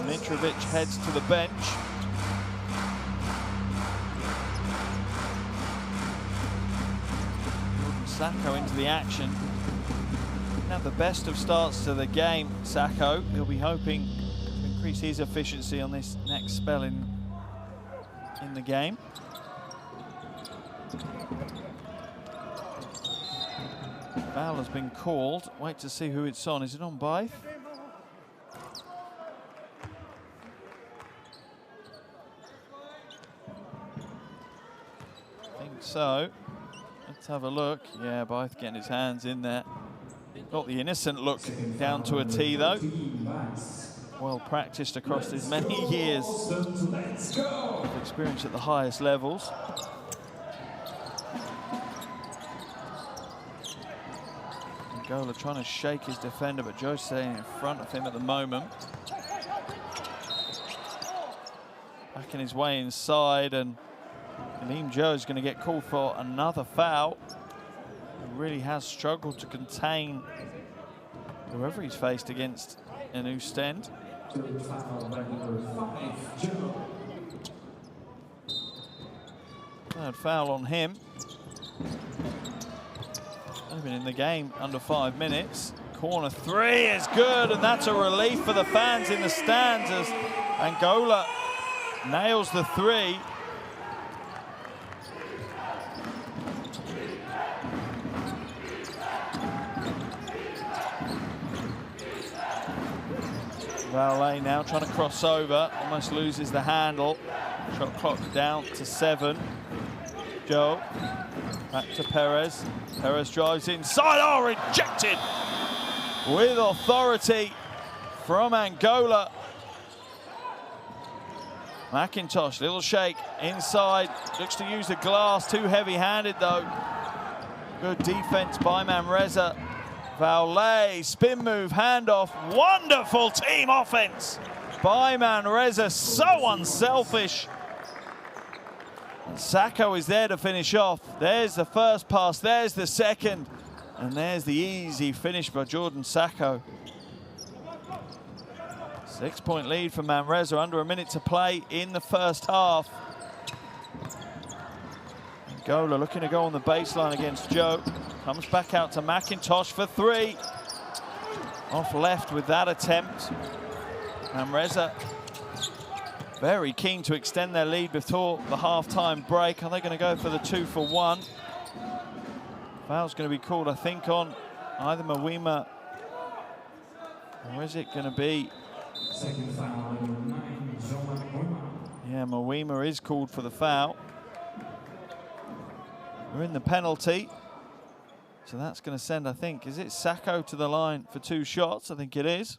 Mitrovic heads to the bench. Sacco into the action. Now the best of starts to the game, Sacco. He'll be hoping to increase his efficiency on this next spell in the game. Foul has been called. Wait to see who it's on. Is it on Blythe? I think so. Let's have a look. Yeah, Blythe getting his hands in there. Got the innocent look down to a tee though. Well practiced across his many years of experience at the highest levels. Angola trying to shake his defender, but Joe's staying in front of him at the moment. Backing his way inside, and Liam Joe's going to get called for another foul. He really has struggled to contain whoever he's faced against in Oostende. Third foul on him. Only been in the game under 5 minutes. Corner three is good, and that's a relief for the fans in the stands as Angola nails the three. Valet now trying to cross over, almost loses the handle. Shot clock down to 7. Joe, back to Perez. Perez drives inside, oh, rejected with authority from Angola. McIntosh, little shake inside, looks to use the glass, too heavy-handed though. Good defense by Manresa. Valet, spin move, handoff, wonderful team offense by Manresa, so unselfish. And Sacco is there to finish off. There's the first pass, there's the second, and there's the easy finish by Jordan Sacco. 6-point lead for Manresa, under a minute to play in the first half. Angola looking to go on the baseline against Joe. Comes back out to McIntosh for 3. Off left with that attempt. Manresa very keen to extend their lead before the half-time break. Are they going to go for the 2-for-1? Foul's going to be called, I think, on either Mawima, or is it going to be? Second foul, number 9, Yeah, Mawima is called for the foul. We're in the penalty. So that's going to send, I think, is it Sacco to the line for 2 shots? I think it is.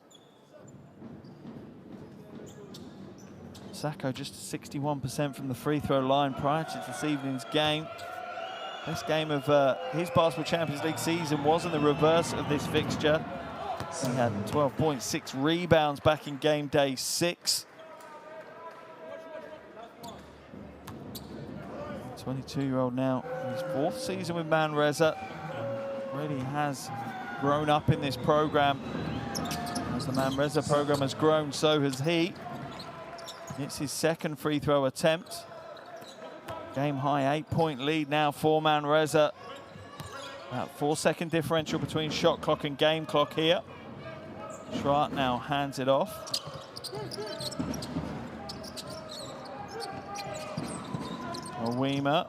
Sacco just 61% from the free throw line prior to this evening's game. This game of his Basketball Champions League season was in the reverse of this fixture. He had 12.6 rebounds back in game day 6. 22-year-old now, his 4th season with Manresa. Really has grown up in this program. As the Manresa program has grown, so has he. It's his 2nd free throw attempt. Game high 8-point lead now for Manresa. About 4-second differential between shot clock and game clock here. Schratt now hands it off. Mawima,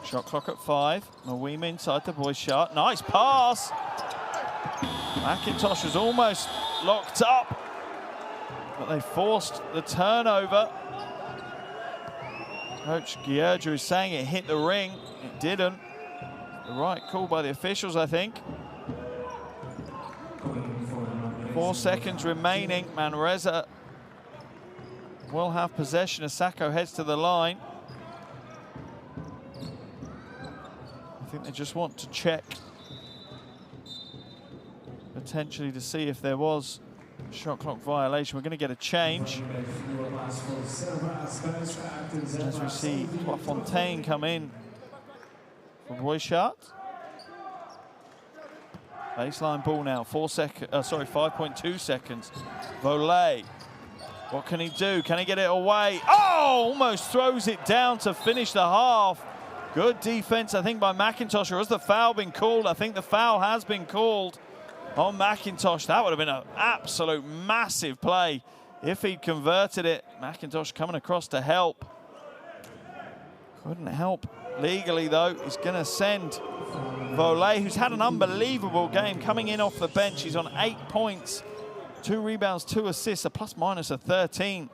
shot clock at 5. Mawima inside the boys' shot. Nice pass. McIntosh was almost locked up, but they forced the turnover. Coach Giorgio is saying it hit the ring. It didn't. The right call by the officials, I think. 4 seconds remaining. Manresa will have possession as Sacco heads to the line. I think they just want to check, potentially to see if there was a shot clock violation. We're going to get a change as we see Fontaine come in for Boychart. Baseline ball now, 5.2 seconds. Volley, what can he do? Can he get it away? Oh, almost throws it down to finish the half. Good defense, I think, by McIntosh. Or has the foul been called? I think the foul has been called on McIntosh. That would have been an absolute massive play if he'd converted it. McIntosh coming across to help. Couldn't help legally, though. He's going to send Volley, who's had an unbelievable game, coming in off the bench. He's on 8 points, 2 rebounds, 2 assists, a plus-minus of 13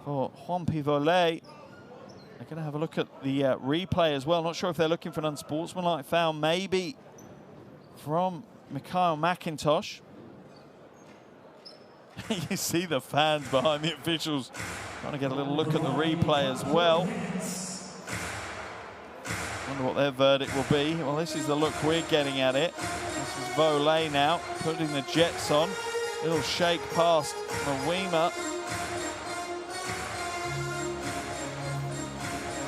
for Juanpi Volley. They're going to have a look at the replay as well. Not sure if they're looking for an unsportsmanlike foul, maybe from Mikhail McIntosh. You see the fans behind the officials trying to get a little look at the replay as well. Wonder what their verdict will be. Well, this is the look we're getting at it. This is Volley now, putting the Jets on. Little shake past Mawima.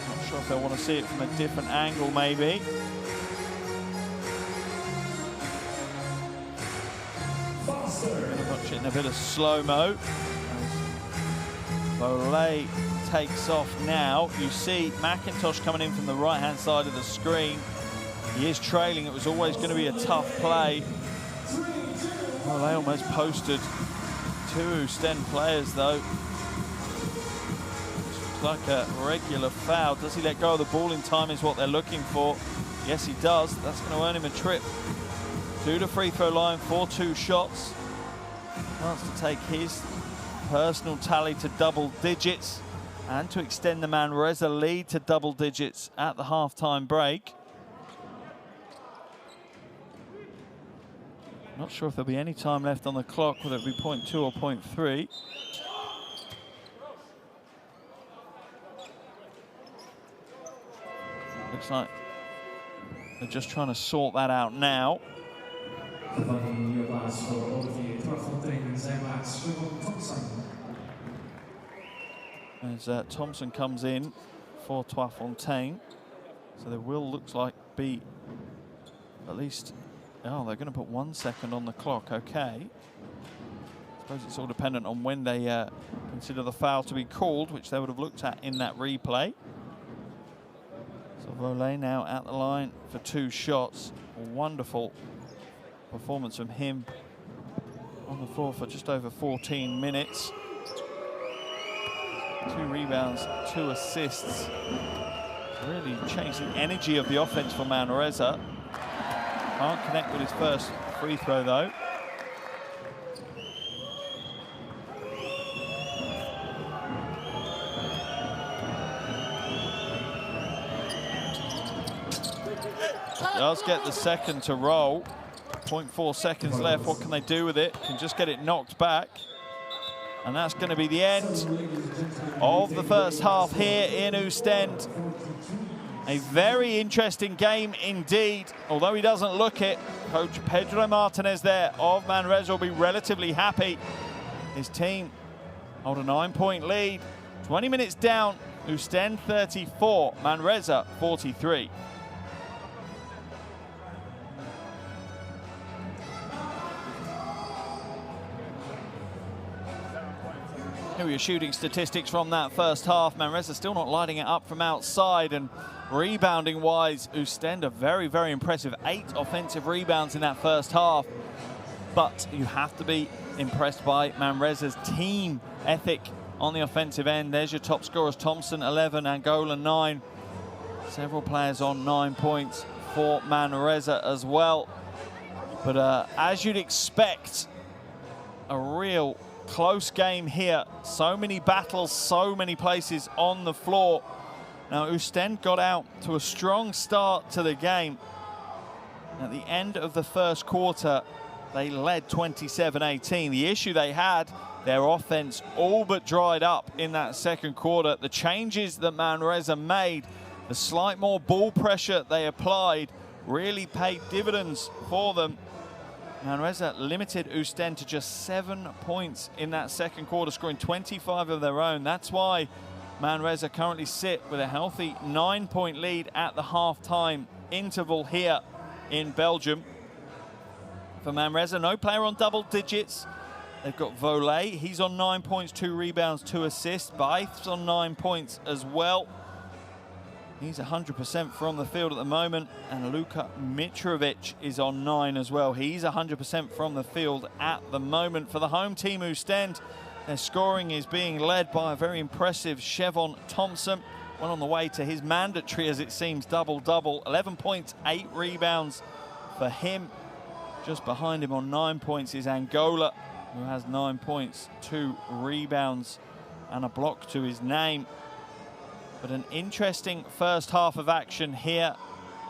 Not sure if they want to see it from a different angle, maybe. Going to watch it in a bit of slow-mo. Volley takes off now. You see McIntosh coming in from the right-hand side of the screen. He is trailing. It was always going to be a tough play. Well, they almost posted 2 Oostende players, though. Looks like a regular foul. Does he let go of the ball in time is what they're looking for. Yes, he does. That's going to earn him a trip to the free throw line for 2 shots. Chance to take his personal tally to double digits and to extend the Manresa lead to double digits at the halftime break. Not sure if there'll be any time left on the clock, whether it be 0.2 or 0.3. Looks like they're just trying to sort that out now. As Thompson comes in for Fontaine. So there will, looks like, be at least, oh, they're going to put 1 second on the clock, okay. I suppose it's all dependent on when they consider the foul to be called, which they would have looked at in that replay. So Volley now at the line for 2 shots. A wonderful performance from him on the floor for just over 14 minutes. 2 rebounds, 2 assists. Really changed the energy of the offense for Manresa. Can't connect with his first free throw, though. does get the second to roll. 0.4 seconds left. What can they do with it? Can just get it knocked back. And that's going to be the end of the first half here in Oostende. A very interesting game indeed. Although he doesn't look it, Coach Pedro Martinez there of Manresa will be relatively happy. His team hold a 9-point lead. 20 minutes down, Oostende 34, Manresa 43. Here are your shooting statistics from that first half. Manresa still not lighting it up from outside, and rebounding-wise, Oostende very, very impressive. 8 offensive rebounds in that first half. But you have to be impressed by Manresa's team ethic on the offensive end. There's your top scorers, Thompson 11, Angola 9. Several players on 9 points for Manresa as well. But as you'd expect, a real close game here. So many battles, so many places on the floor. Now, Oostende got out to a strong start to the game. At the end of the first quarter, they led 27-18. The issue they had, their offense all but dried up in that second quarter. The changes that Manresa made, the slight more ball pressure they applied, really paid dividends for them. Manresa limited Oostende to just 7 points in that second quarter, scoring 25 of their own. That's why Manresa currently sit with a healthy 9-point lead at the halftime interval here in Belgium. For Manresa, no player on double digits. They've got Volé, he's on 9 points, 2 rebounds, 2 assists. Baith's on 9 points as well. He's 100% from the field at the moment. And Luka Mitrovic is on 9 as well. He's 100% from the field at the moment. For the home team, Oostende, their scoring is being led by a very impressive Chevon Thompson. Well on the way to his mandatory, as it seems, double-double. 11 points, 8 rebounds for him. Just behind him on 9 points is Angola, who has 9 points, 2 rebounds, and a block to his name. But an interesting first half of action here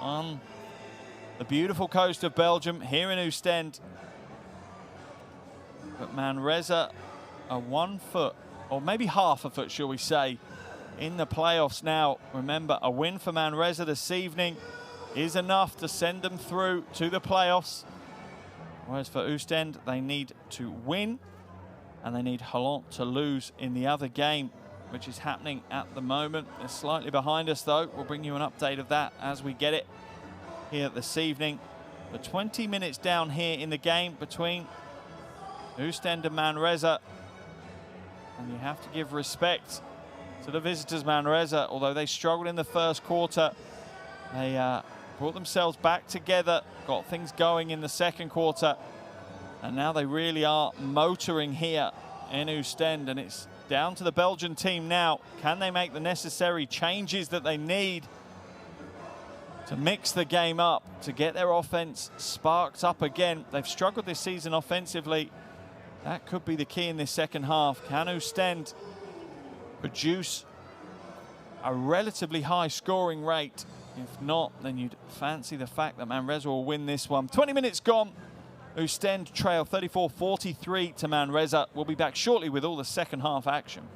on the beautiful coast of Belgium, here in Oostende. But Manresa are 1 foot, or maybe half a foot, shall we say, in the playoffs now. Remember, a win for Manresa this evening is enough to send them through to the playoffs. Whereas for Oostende, they need to win, and they need Holland to lose in the other game, which is happening at the moment. They're slightly behind us, though. We'll bring you an update of that as we get it here this evening. But 20 minutes down here in the game between Oostende and Manresa. And you have to give respect to the visitors, Manresa. Although they struggled in the first quarter, they brought themselves back together, got things going in the second quarter. And now they really are motoring here in Oostende. And it's down to the Belgian team now. Can they make the necessary changes that they need to mix the game up, to get their offense sparked up again? They've struggled this season offensively. That could be the key in this second half. Can Oostende produce a relatively high scoring rate? If not, then you'd fancy the fact that Manresa will win this one. 20 minutes gone. Oostende trail 34-43 to Manresa. We'll be back shortly with all the second half action.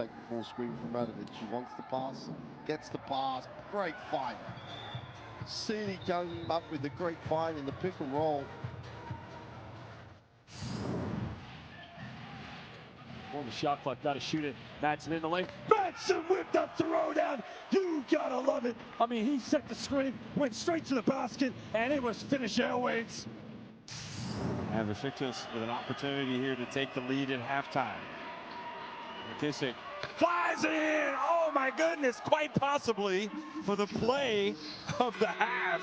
take the full screen from Radovich. He wants the pass, gets the pass, great fight. Seeley came up with a great fight in the pick and roll. On the shot clock, gotta shoot it. Madsen in the lane. Madsen with the throwdown. You gotta love it. I mean, he set the screen, went straight to the basket, and it was finish airways. And the Victus with an opportunity here to take the lead at halftime. McKissick flies it in. Oh my goodness, quite possibly for the play of the half.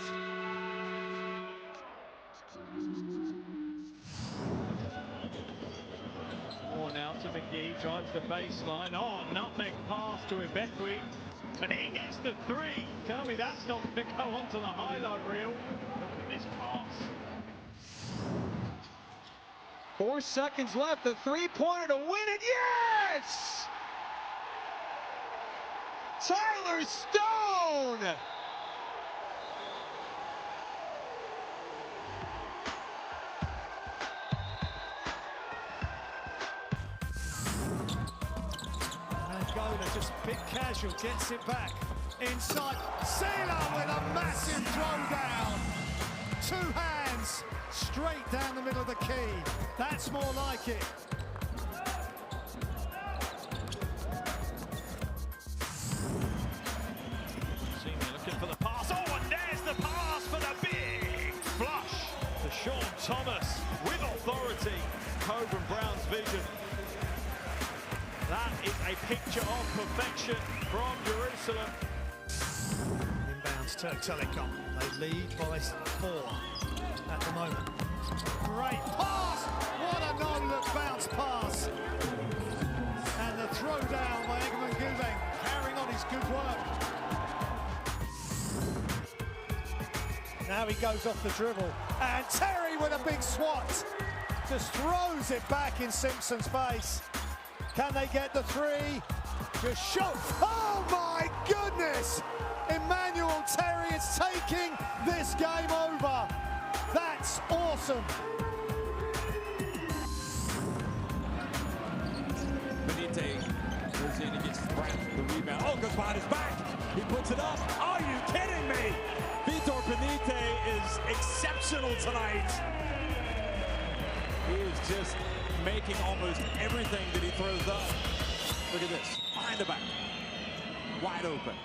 More now to McGee, drives the baseline. Oh, nutmeg pass to Ibekwe. And he gets the three. Tell me that's not going to go onto the highlight reel. Look at this pass. 4 seconds left, the three-pointer to win it, yes! Tyler Stone! Angola just a bit casual, gets it back. Inside, Sela with a massive throwdown. 2 hands, straight down the middle of the key. That's more like it. Senior looking for the pass. Oh, and there's the pass for the big flush to Sean Thomas with authority. Coburn Brown's vision. That is a picture of perfection from Jerusalem. Inbounds Turk Telecom. They lead by 4 at the moment. Great pass! What a no-look bounce pass! And the throw down by Egemen Gubeng, carrying on his good work. Now he goes off the dribble. And Terry with a big swat. Just throws it back in Simpson's face. Can they get the 3? Just shot. Oh my goodness! Emmanuel Terry is taking this game over. That's awesome. Benite goes in and gets Bryant the rebound. Oh, goes behind his back. He puts it up. Are you kidding me? Vitor Benite is exceptional tonight. He is just making almost everything that he throws up. Look at this. Behind the back. Wide open.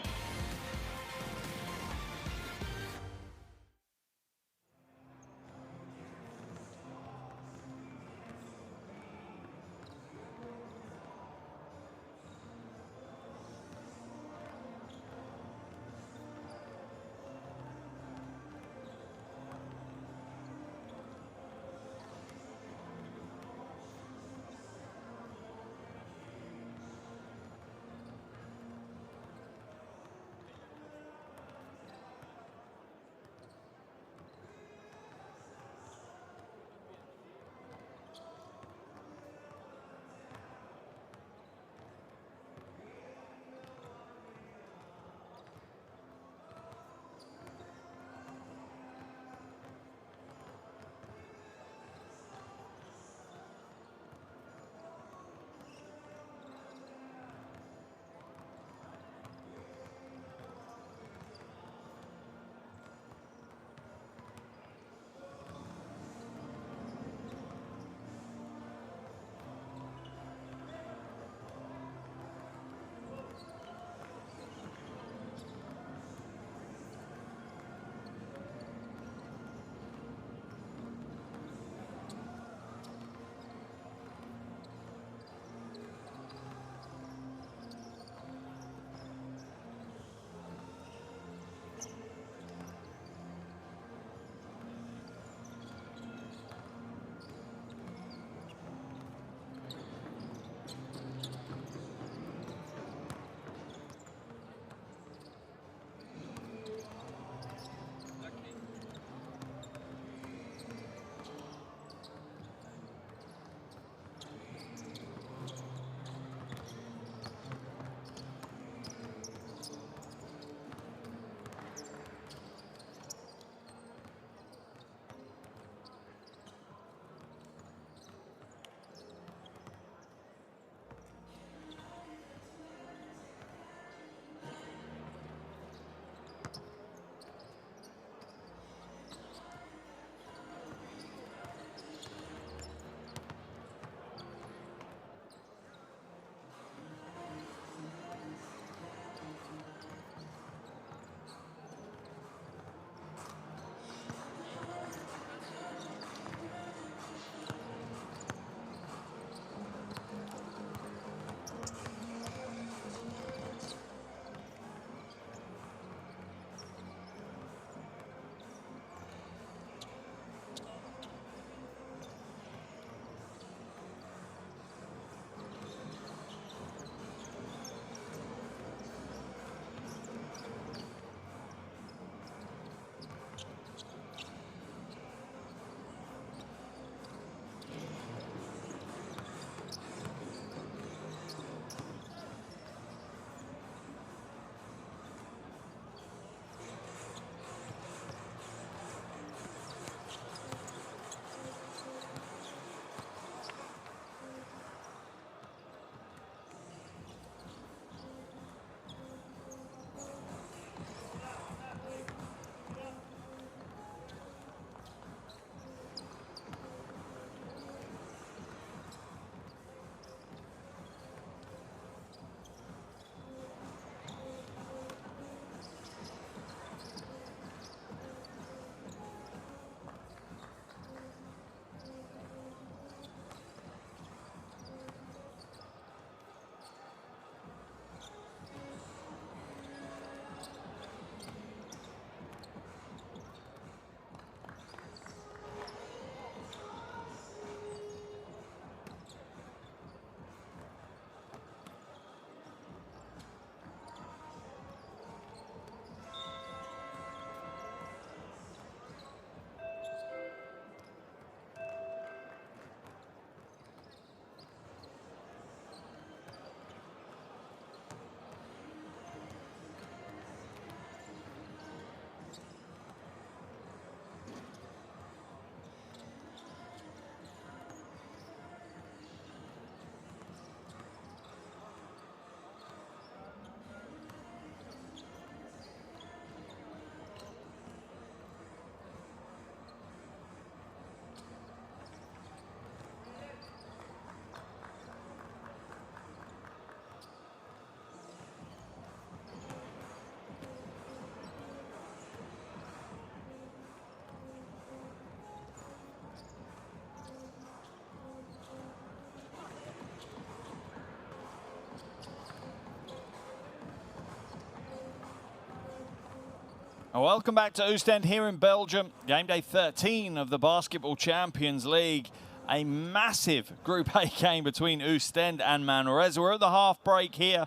Welcome back to Oostende here in Belgium. Game day 13 of the Basketball Champions League. A massive Group A game between Oostende and Manresa. We're at the half break here.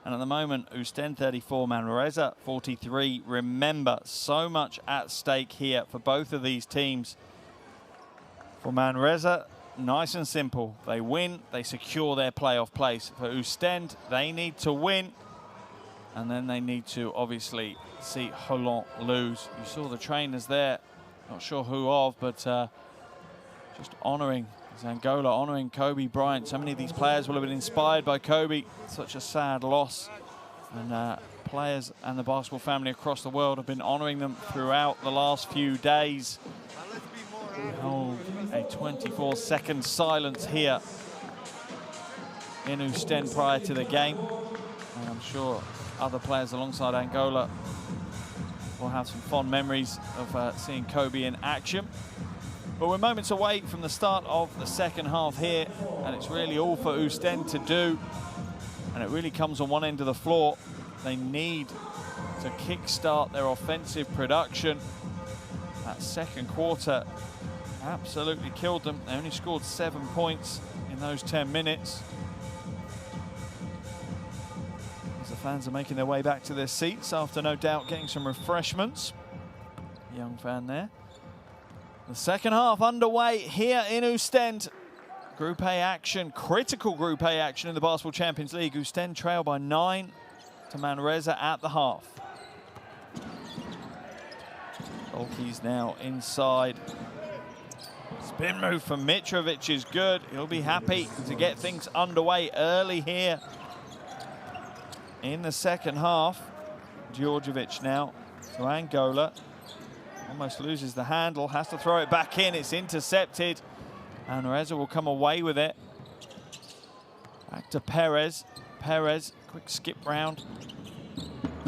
And at the moment, Oostende 34, Manresa 43. Remember, so much at stake here for both of these teams. For Manresa, nice and simple. They win, they secure their playoff place. For Oostende, they need to win. And then they need to obviously see Holland lose. You saw the trainers there, not sure who of, but just honouring Angola, honouring Kobe Bryant. So many of these players will have been inspired by Kobe. Such a sad loss. And players and the basketball family across the world have been honouring them throughout the last few days. Oh, a 24-second silence here in Oostende prior to the game. And I'm sure other players alongside Angola will have some fond memories of seeing Kobe in action. But we're moments away from the start of the second half here, and it's really all for Oostende to do. And it really comes on one end of the floor. They need to kickstart their offensive production. That second quarter absolutely killed them. They only scored 7 points in those 10 minutes. Fans are making their way back to their seats after no doubt getting some refreshments. Young fan there. The second half underway here in Oostende. Group A action, critical Group A action in the Basketball Champions League. Oostende trail by 9 to Manresa at the half. Dolkeys now inside. Spin move from Mitrovic is good. He'll be happy to get things underway early here in the second half. Djordjevic now to Angola. Almost loses the handle, has to throw it back in. It's intercepted. And Manresa will come away with it. Back to Perez. Perez, quick skip round.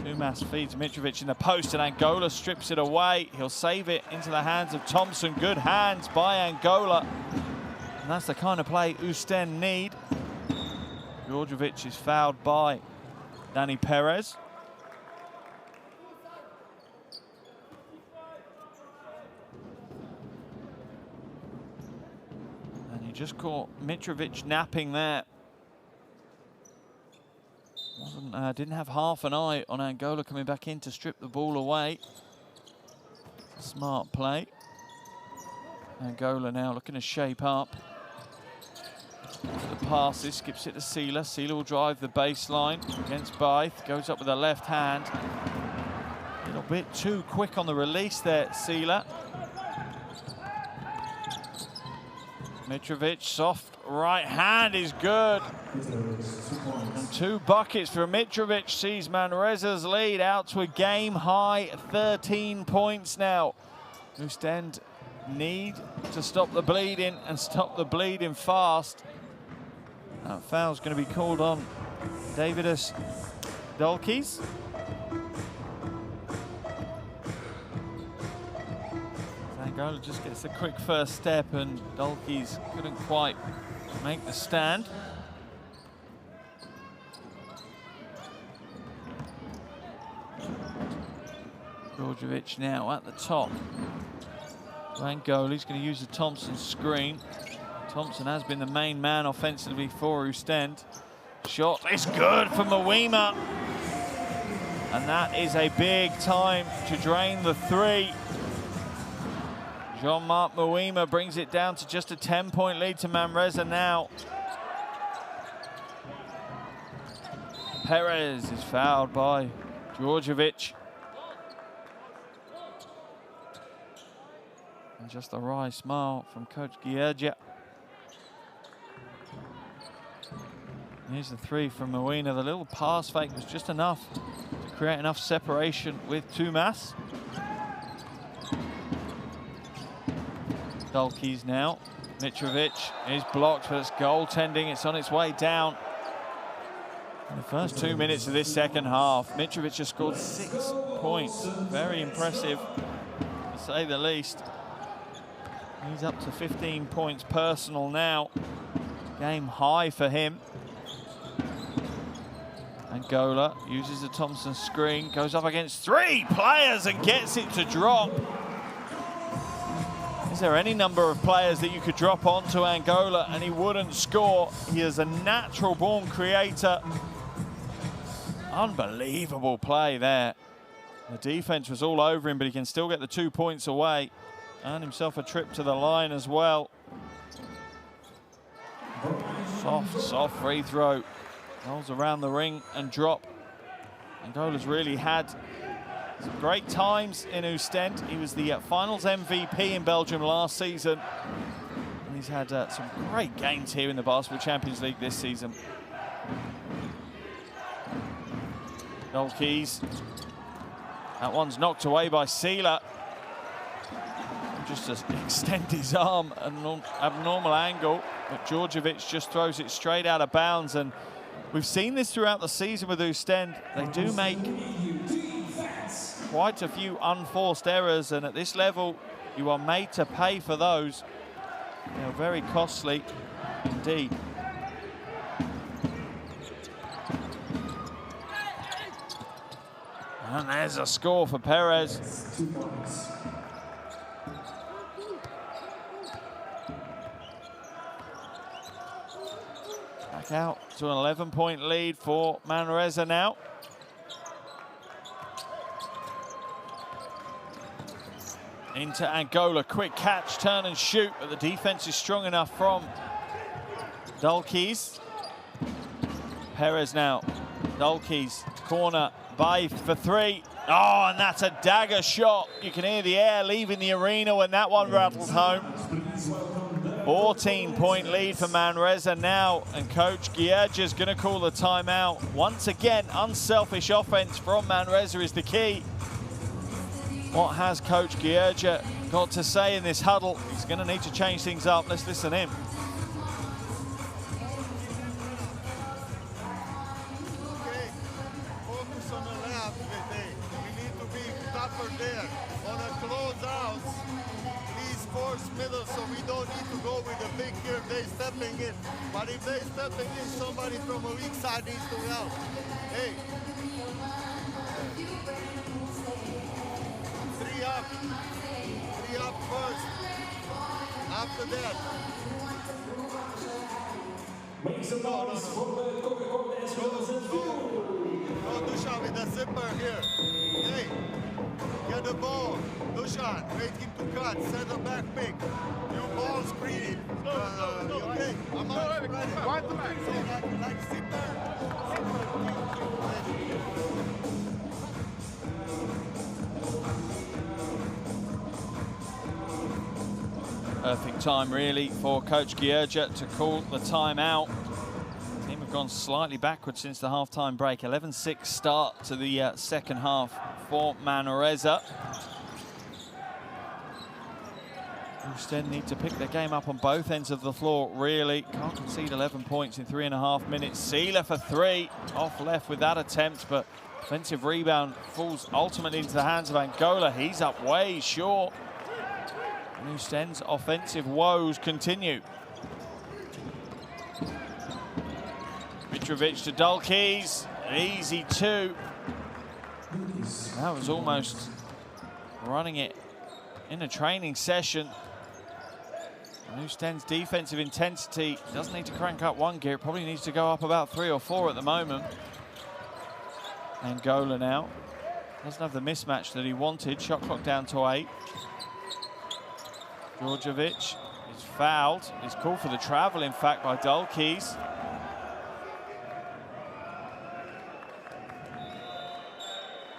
Dumas feeds Mitrovic in the post, and Angola strips it away. He'll save it into the hands of Thompson. Good hands by Angola. And that's the kind of play Oostende need. Djordjevic is fouled by Danny Perez. And he just caught Mitrovic napping there. Didn't have half an eye on Angola coming back in to strip the ball away. Smart play. Angola now looking to shape up. The passes, skips it to Sealer. Sealer will drive the baseline against Byth. Goes up with the left hand. A little bit too quick on the release there, Sealer. Mitrovic, soft right hand is good. And 2 buckets for Mitrovic sees Manresa's lead out to a game-high 13 points now. Oostende need to stop the bleeding and stop the bleeding fast. That foul's going to be called on Davidus Dolkeys. Angola just gets a quick first step, and Dolkeys couldn't quite make the stand. Djordjevic now at the top. Angola, he's going to use the Thompson screen. Thompson has been the main man offensively for Oostende. Shot is good for Mawima. And that is a big time to drain the 3. Jean-Marc Mawima brings it down to just a 10-point lead to Manresa now. Perez is fouled by Djordjevic. And just a wry smile from Coach Gierja. Here's the 3 from Mawina. The little pass fake was just enough to create enough separation with Dumas. Dolkeys now. Mitrovic is blocked, but it's goaltending. It's on its way down. In the first 2 minutes of this second half, Mitrovic has scored 6 points. Very impressive, to say the least. He's up to 15 points personal now. Game high for him. Angola uses the Thompson screen, goes up against 3 players and gets it to drop. Is there any number of players that you could drop onto Angola and he wouldn't score? He is a natural-born creator. Unbelievable play there. The defense was all over him, but he can still get the 2 points away. Earn himself a trip to the line as well. Soft free throw. Rolls around the ring and drop. Angola's really had some great times in Oostende. He was the finals MVP in Belgium last season. And he's had some great games here in the Basketball Champions League this season. Dalkeys. That one's knocked away by Sealer. Just to extend his arm at an abnormal angle. But Djordjevic just throws it straight out of bounds. And we've seen this throughout the season with Oostende. They do make quite a few unforced errors, and at this level, you are made to pay for those. They are very costly indeed. And there's a score for Perez. 2 points. Back out to an 11-point lead for Manresa now. Into Angola, quick catch, turn and shoot, but the defense is strong enough from Dalkeys. Perez now, Dalkeys, corner, by for 3. Oh, and that's a dagger shot. You can hear the air leaving the arena when that one rattles home. 14-point lead for Manresa now, and Coach Gierge's going to call the timeout. Once again, unselfish offense from Manresa is the key. What has Coach Gierge got to say in this huddle? He's going to need to change things up. Let's listen in. Okay, focus on the left, we need to be tougher there. On a closeout, please force middle so we don't need to go with the big here, they stepping in. But if they stepping in, somebody from a weak side needs to help. Hey. 3 up. 3 up first. After that. Make some noise for the Coca-Cola Esmeraldas and Filou. Go Dusan with the zipper here. Hey, get the ball. Dusan, wait him to cut. Set a back pick. New ball screen. Okay, I'm out. Ready. 1, 2, 3. Like zipper. Perfect time, really, for Coach Gierge to call the timeout. The team have gone slightly backwards since the half-time break. 11-6 start to the second half for Manresa. Oostende need to pick their game up on both ends of the floor, really. Can't concede 11 points in 3.5 minutes. Sealer for 3, off left with that attempt, but offensive rebound falls ultimately into the hands of Angola. He's up way short. Oostende's offensive woes continue. Mitrovic to Dalkeys, easy 2. That was almost running it in a training session. Oostende's defensive intensity doesn't need to crank up 1 gear, it probably needs to go up about 3 or 4 at the moment. Angola now doesn't have the mismatch that he wanted, shot clock down to 8. Djordjevic is fouled. He's called for the travel, in fact, by Dalkeys.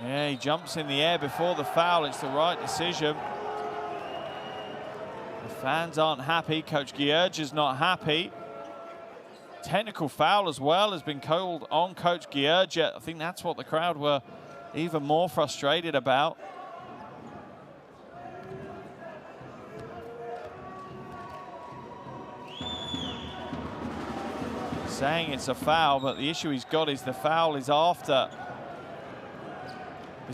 Yeah, he jumps in the air before the foul. It's the right decision. The fans aren't happy. Coach Gierge is not happy. Technical foul as well has been called on Coach Gierge. I think that's what the crowd were even more frustrated about. Saying it's a foul, but the issue he's got is the foul is after.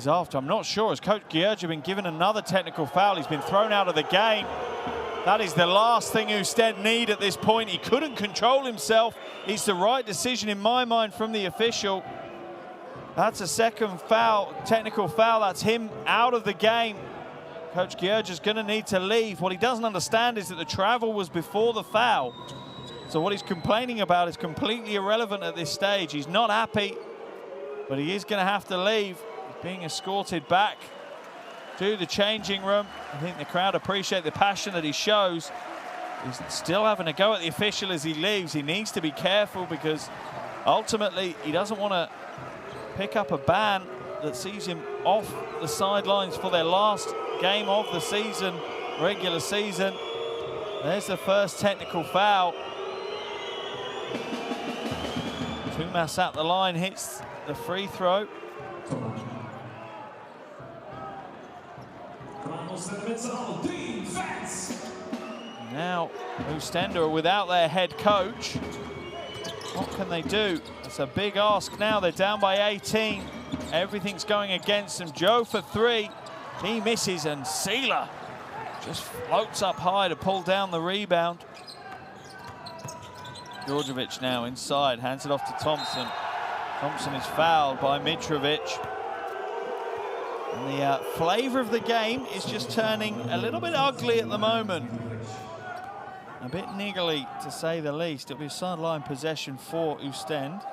I'm not sure. Has Coach Gierge been given another technical foul? He's been thrown out of the game. That is the last thing Oostende need at this point. He couldn't control himself. It's the right decision in my mind from the official. That's a second foul, technical foul. That's him out of the game. Coach Georgia's going to need to leave. What he doesn't understand is that the travel was before the foul. So what he's complaining about is completely irrelevant at this stage. He's not happy, but he is going to have to leave. He's being escorted back to the changing room. I think the crowd appreciate the passion that he shows. He's still having a go at the official as he leaves. He needs to be careful because ultimately he doesn't want to pick up a ban that sees him off the sidelines for their last game of the season, regular season. There's the first technical foul. Tumas at the line, hits the free throw. Now, Oostende are without their head coach. What can they do? It's a big ask now. They're down by 18. Everything's going against them. Joe for three. He misses, and Sealer just floats up high to pull down the rebound. Djordjevic now inside, hands it off to Thompson. Thompson is fouled by Mitrovic. And the flavor of the game is just turning a little bit ugly at the moment. A bit niggly, to say the least. It'll be a sideline possession for Oostende.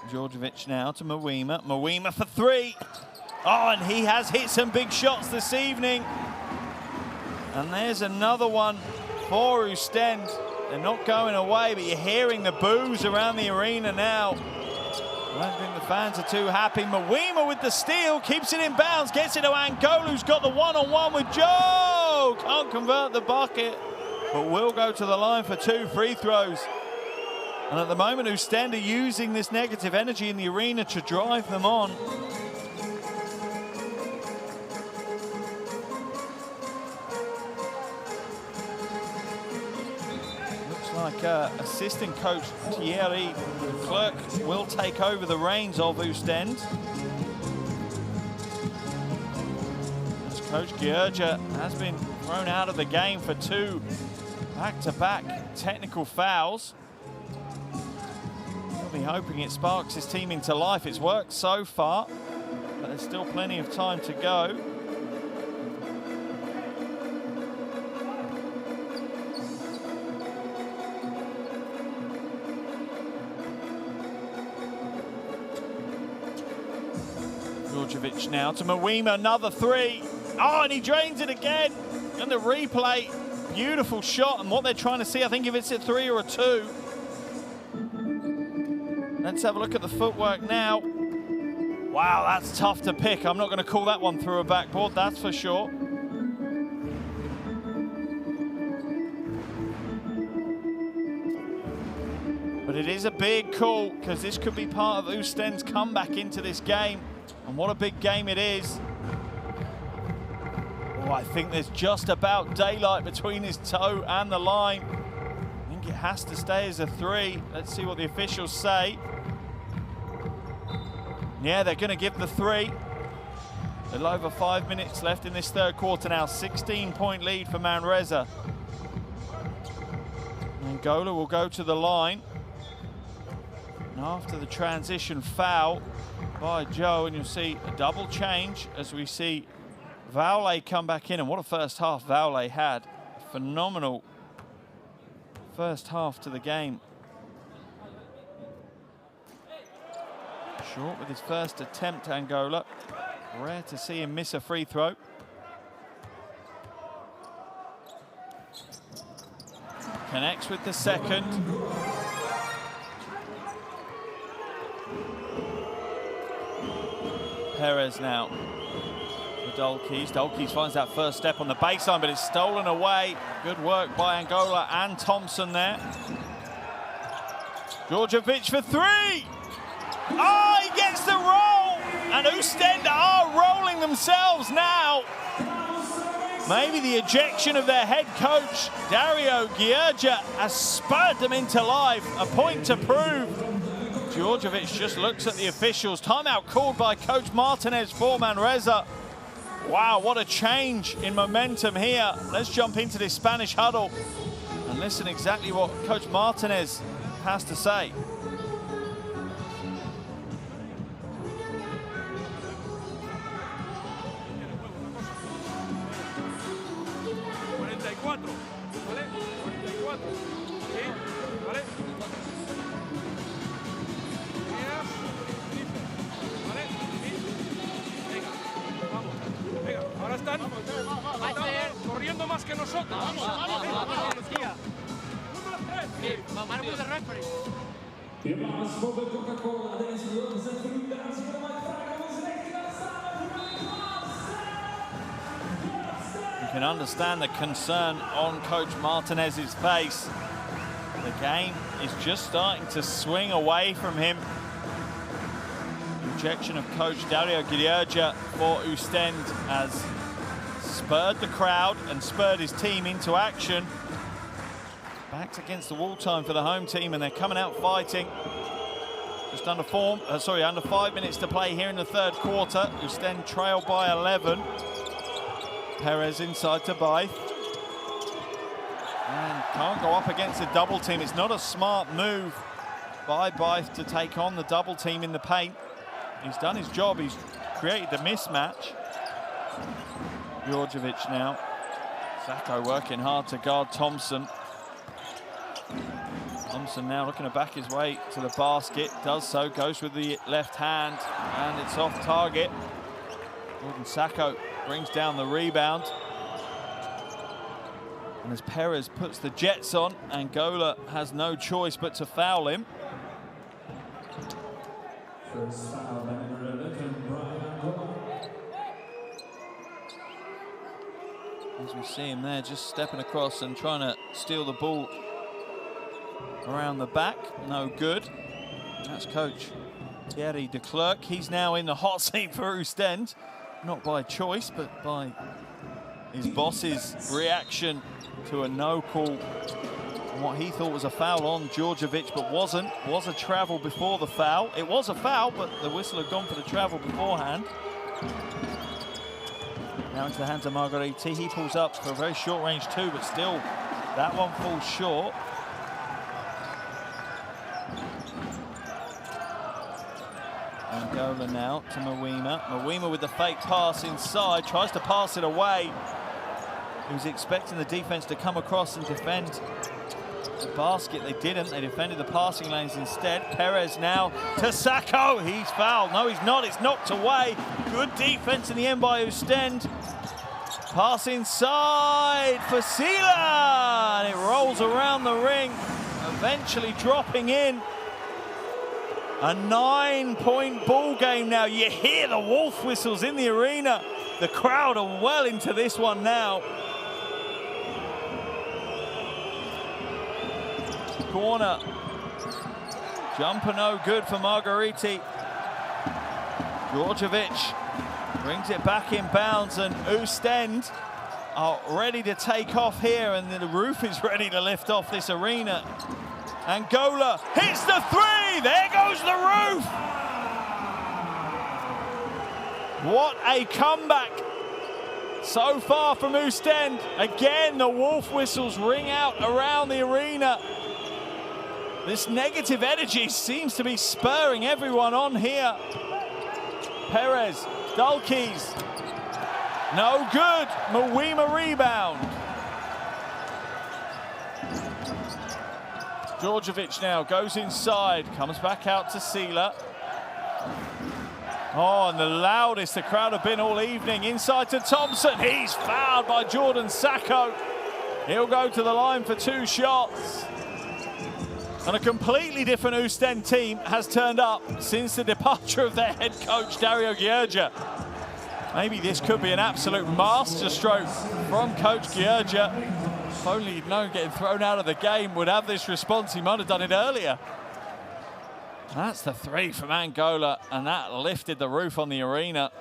Djordjevic now to Mawima. Mawima for three. Oh, and he has hit some big shots this evening. And there's another one for Oostende. They're not going away, but you're hearing the boos around the arena now. I don't think the fans are too happy. Mawima with the steal, keeps it in bounds, gets it to Angola, who's got the one-on-one with Joe. Can't convert the bucket, but will go to the line for 2 free throws. And at the moment, Oostende are using this negative energy in the arena to drive them on. Like assistant coach Thierry Clerc will take over the reins of Oostende. As Coach Georgia has been thrown out of the game for 2 back-to-back technical fouls. He'll be hoping it sparks his team into life. It's worked so far, but there's still plenty of time to go. Djordjevic now to Mawima, another 3. Oh, and he drains it again. And the replay, beautiful shot. And what they're trying to see, I think if it's a 3 or a 2. Let's have a look at the footwork now. Wow, that's tough to pick. I'm not going to call that one through a backboard, that's for sure. But it is a big call, because this could be part of Oostende's comeback into this game. And what a big game it is. Oh, I think there's just about daylight between his toe and the line. I think it has to stay as a 3. Let's see what the officials say. Yeah, they're going to give the 3. A little over 5 minutes left in this third quarter now. 16-point lead for Manresa. Angola will go to the line. And after the transition foul by Joe, and you'll see a double change as we see Vaule come back in. And what a first half Vaule had. Phenomenal first half to the game. Short with his first attempt, Angola. Rare to see him miss a free throw. Connects with the second. Perez now for Dolkis. Dolkis finds that first step on the baseline, but it's stolen away. Good work by Angola and Thompson there. Djordjevic for 3. Oh, he gets the roll! And Oostende are rolling themselves now. Maybe the ejection of their head coach, Dario Georgia, has spurred them into life. A point to prove. Djordjevic just looks at the officials. Timeout called by Coach Martinez for Manresa. Wow, what a change in momentum here. Let's jump into this Spanish huddle And listen exactly what Coach Martinez has to say. Ahora están corriendo más que nosotros. Helaas voor de Coca-Cola. Deze wilde zijn voor u, dames en heren. Mijn vraag aan onze rechter staan. You can understand the concern on Coach Martinez's face. The game is just starting to swing away from him. Rejection of Coach Dario Gierja for Oostende has spurred the crowd and spurred his team into action. Backs against the wall time for the home team, and they're coming out fighting. Just under 5 minutes to play here in the third quarter. Oostende trail by 11. Perez inside to Blythe. And can't go up against a double team. It's not a smart move by Blythe to take on the double team in the paint. He's done his job. He's created the mismatch. Djordjevic now. Sacco working hard to guard Thompson. Thompson now looking to back his way to the basket. Does so, goes with the left hand, and it's off target. Jordan Sacco brings down the rebound. And as Perez puts the Jets on, Angola has no choice but to foul him. First foul by number 11, Bryant. As we see him there, just stepping across and trying to steal the ball around the back. No good. That's Coach Thierry de Klerk. He's now in the hot seat for Oostende. Not by choice, but by his boss's reaction to a no call. What he thought was a foul on Djordjevic, but wasn't. Was a travel before the foul. It was a foul, but the whistle had gone for the travel beforehand. Now into the hands of Margheriti. He pulls up for a very short range too, but still that one falls short. Angola now to Mawima. Mawima with the fake pass inside, tries to pass it away. He was expecting the defense to come across and defend the basket. They didn't. They defended the passing lanes instead. Perez now to Sacco. He's fouled. No, he's not. It's knocked away. Good defense in the end by Oostende. Pass inside for Sila. And it rolls around the ring, eventually dropping in. A 9-point ball game now. You hear the wolf whistles in the arena. The crowd are well into this one now. Corner. Jumper no good for Margheriti. Djordjevic brings it back in bounds, and Oostende are ready to take off here, and the roof is ready to lift off this arena. Angola hits the three. There goes the roof. What a comeback so far from Oostende. Again, the wolf whistles ring out around the arena. This negative energy seems to be spurring everyone on here. Perez, Dulkis. No good. Mawima rebound. Djordjevic now goes inside, comes back out to Sila. Oh, and the loudest the crowd have been all evening. Inside to Thompson. He's fouled by Jordan Sacco. He'll go to the line for 2 shots. And a completely different Oostende team has turned up since the departure of their head coach, Dario Gierja. Maybe this could be an absolute masterstroke from Coach Gierja. If only he'd known getting thrown out of the game would have this response, he might have done it earlier. That's the 3 from Angola, and that lifted the roof on the arena.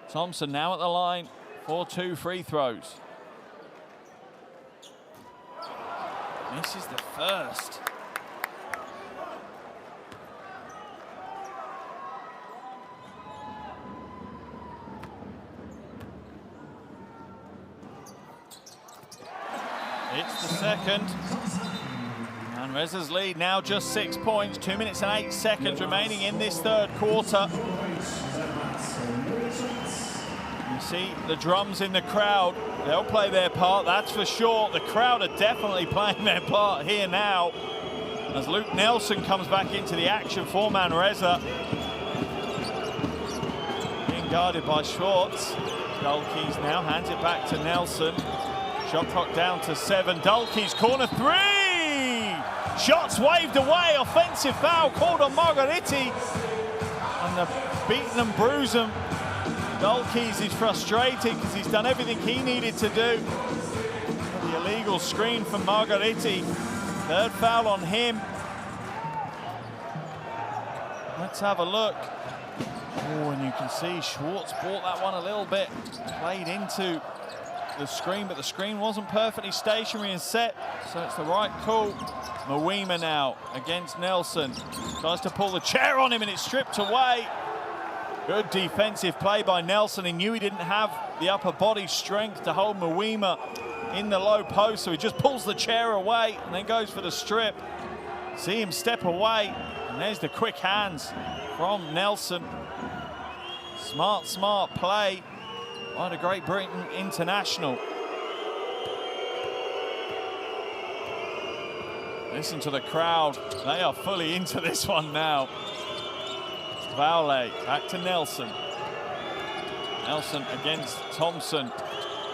Thompson now at the line for 2 free throws. This is the first. It's the second. Manresa's lead now just 6 points, 2 minutes and 8 seconds remaining in this third quarter. You see the drums in the crowd, they'll play their part, that's for sure. The crowd are definitely playing their part here now as Luke Nelson comes back into the action for Manresa. Being guarded by Schwartz. Dulkes now hands it back to Nelson. Shot clock down to 7. Dulkes corner 3! Shots waved away. Offensive foul called on Margheriti. And the beaten and bruised. Dulkes is frustrated because he's done everything he needed to do. The illegal screen from Margheriti. Third foul on him. Let's have a look. Oh, and you can see Schwartz brought that one a little bit. Played into the screen, but the screen wasn't perfectly stationary and set, so it's the right call. Mawema now against Nelson. Tries to pull the chair on him and it's stripped away. Good defensive play by Nelson. He knew he didn't have the upper body strength to hold Mawema in the low post, so he just pulls the chair away and then goes for the strip. See him step away, and there's the quick hands from Nelson. Smart play by the Great Britain international. Listen to the crowd. They are fully into this one now. Vaule back to Nelson. Nelson against Thompson.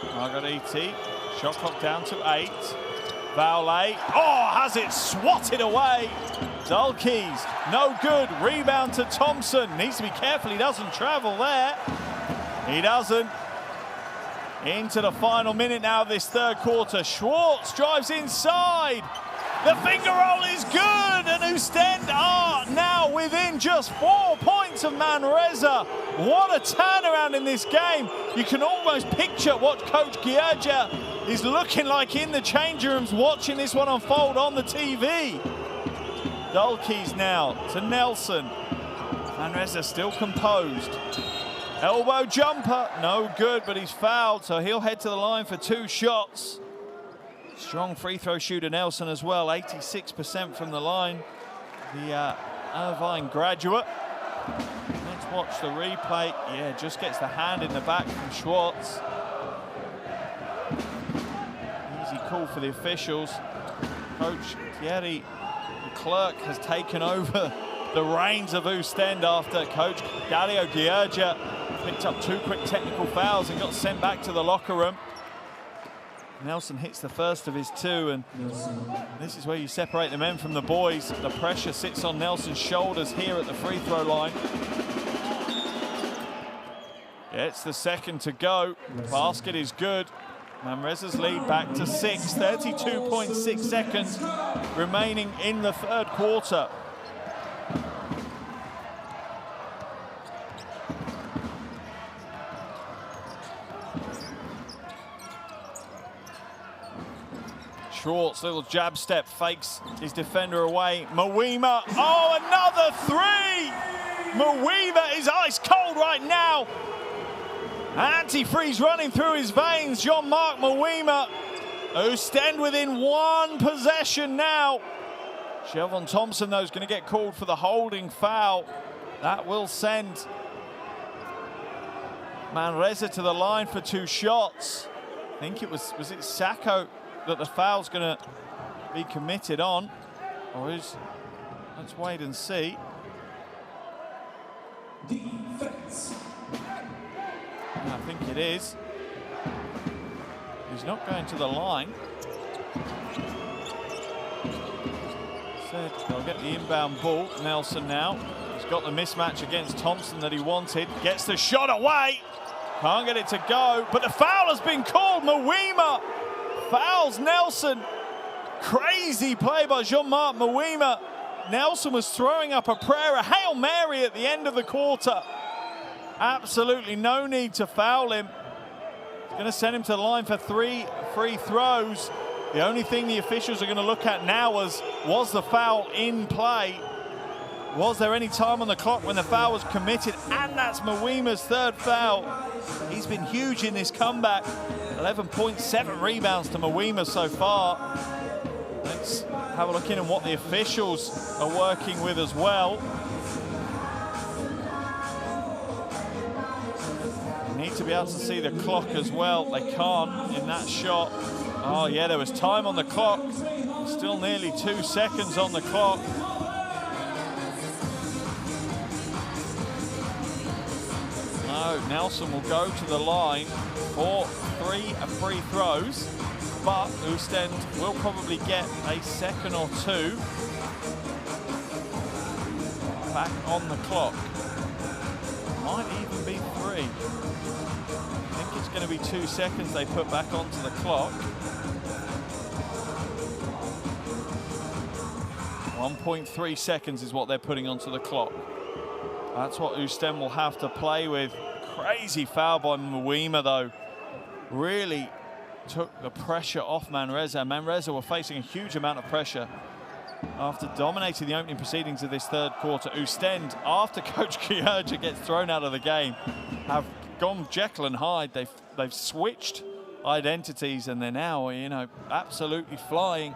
Margheriti. Shot clock down to 8. Vaule. Oh, has it swatted away. Dulkes, no good. Rebound to Thompson. Needs to be careful he doesn't travel there. He doesn't. Into the final minute now of this third quarter. Schwartz drives inside. The finger roll is good, and Oostende are now within just 4 points of Manresa. What a turnaround in this game. You can almost picture what Coach Gierja is looking like in the change rooms watching this one unfold on the TV. Dulkes now to Nelson. Manresa still composed. Elbow jumper, no good, but he's fouled, so he'll head to the line for 2 shots. Strong free throw shooter Nelson as well, 86% from the line. The Irvine graduate. Let's watch the replay. Yeah, just gets the hand in the back from Schwartz. Easy call for the officials. Coach Thierry Clerc has taken over the reins of Oostende after Coach Dario Gierja picked up 2 quick technical fouls and got sent back to the locker room. Nelson hits the first of his 2, and this is where you separate the men from the boys. The pressure sits on Nelson's shoulders here at the free throw line. Gets the second to go. Basket is good. Manresa's lead back to 6. 32.6 seconds remaining in the third quarter. Schwartz, little jab step, fakes his defender away. Mawema, oh, another 3! Mawema is ice cold right now. Antifreeze running through his veins, Jean-Marc Mawema. Oostende within 1 possession now. Shelvon Thompson, though, is going to get called for the holding foul. That will send Manresa to the line for 2 shots. I think it was it Sacco that the foul's going to be committed on, or is, let's wait and see. Defense. I think it is. He's not going to the line. Said they'll get the inbound ball. Nelson now. He's got the mismatch against Thompson that he wanted. Gets the shot away. Can't get it to go, but the foul has been called. Mawema fouls Nelson. Crazy play by Jean-Marc Mawema. Nelson was throwing up a prayer, a Hail Mary at the end of the quarter. Absolutely no need to foul him. It's going to send him to the line for 3 free throws. The only thing the officials are going to look at now was the foul in play? Was there any time on the clock when the foul was committed? And that's Mawema's 3rd foul. He's been huge in this comeback. 11.7 rebounds to Mwima so far. Let's have a look in on what the officials are working with as well. They need to be able to see the clock as well. They can't in that shot. Oh yeah, there was time on the clock. Still nearly 2 seconds on the clock. No, Nelson will go to the line for 3 free throws, but Oostende will probably get a second or 2 back on the clock. Might even be 3. I think it's going to be 2 seconds they put back onto the clock. 1.3 seconds is what they're putting onto the clock. That's what Oostende will have to play with. Crazy foul by Mwima though. Really took the pressure off Manresa. Manresa were facing a huge amount of pressure after dominating the opening proceedings of this third quarter. Oostende, after Coach Georgia gets thrown out of the game, have gone Jekyll and Hyde. They've switched identities and they're now, you know, absolutely flying.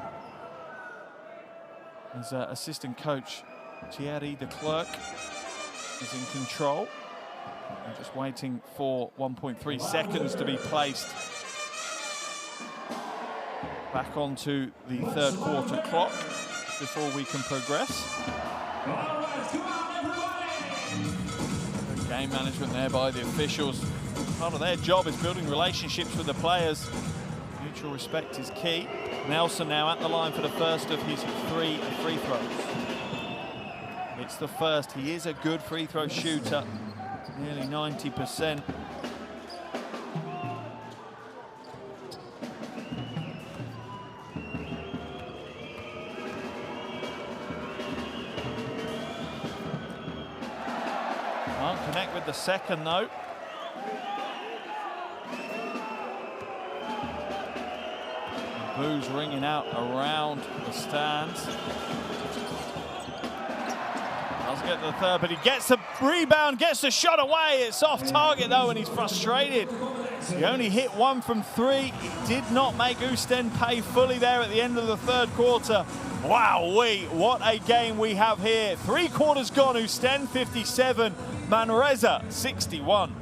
As assistant coach Thierry de Klerk is in control. I'm just waiting for 1.3 seconds to be placed back onto the third quarter clock before we can progress. Good game management there by the officials. Part of their job is building relationships with the players. Mutual respect is key. Nelson now at the line for the first of his 3 free throws. It's the first. He is a good free throw shooter, nearly 90%. Can't connect with the second though. Boos ringing out around the stands. Doesn't get the third, but he gets the rebound, gets the shot away. It's off target though, and he's frustrated. He only hit 1 from 3. He did not make Oostende pay fully there at the end of the third quarter. Wow-wee, what a game we have here. 3 quarters gone, Oostende 57, Manresa 61.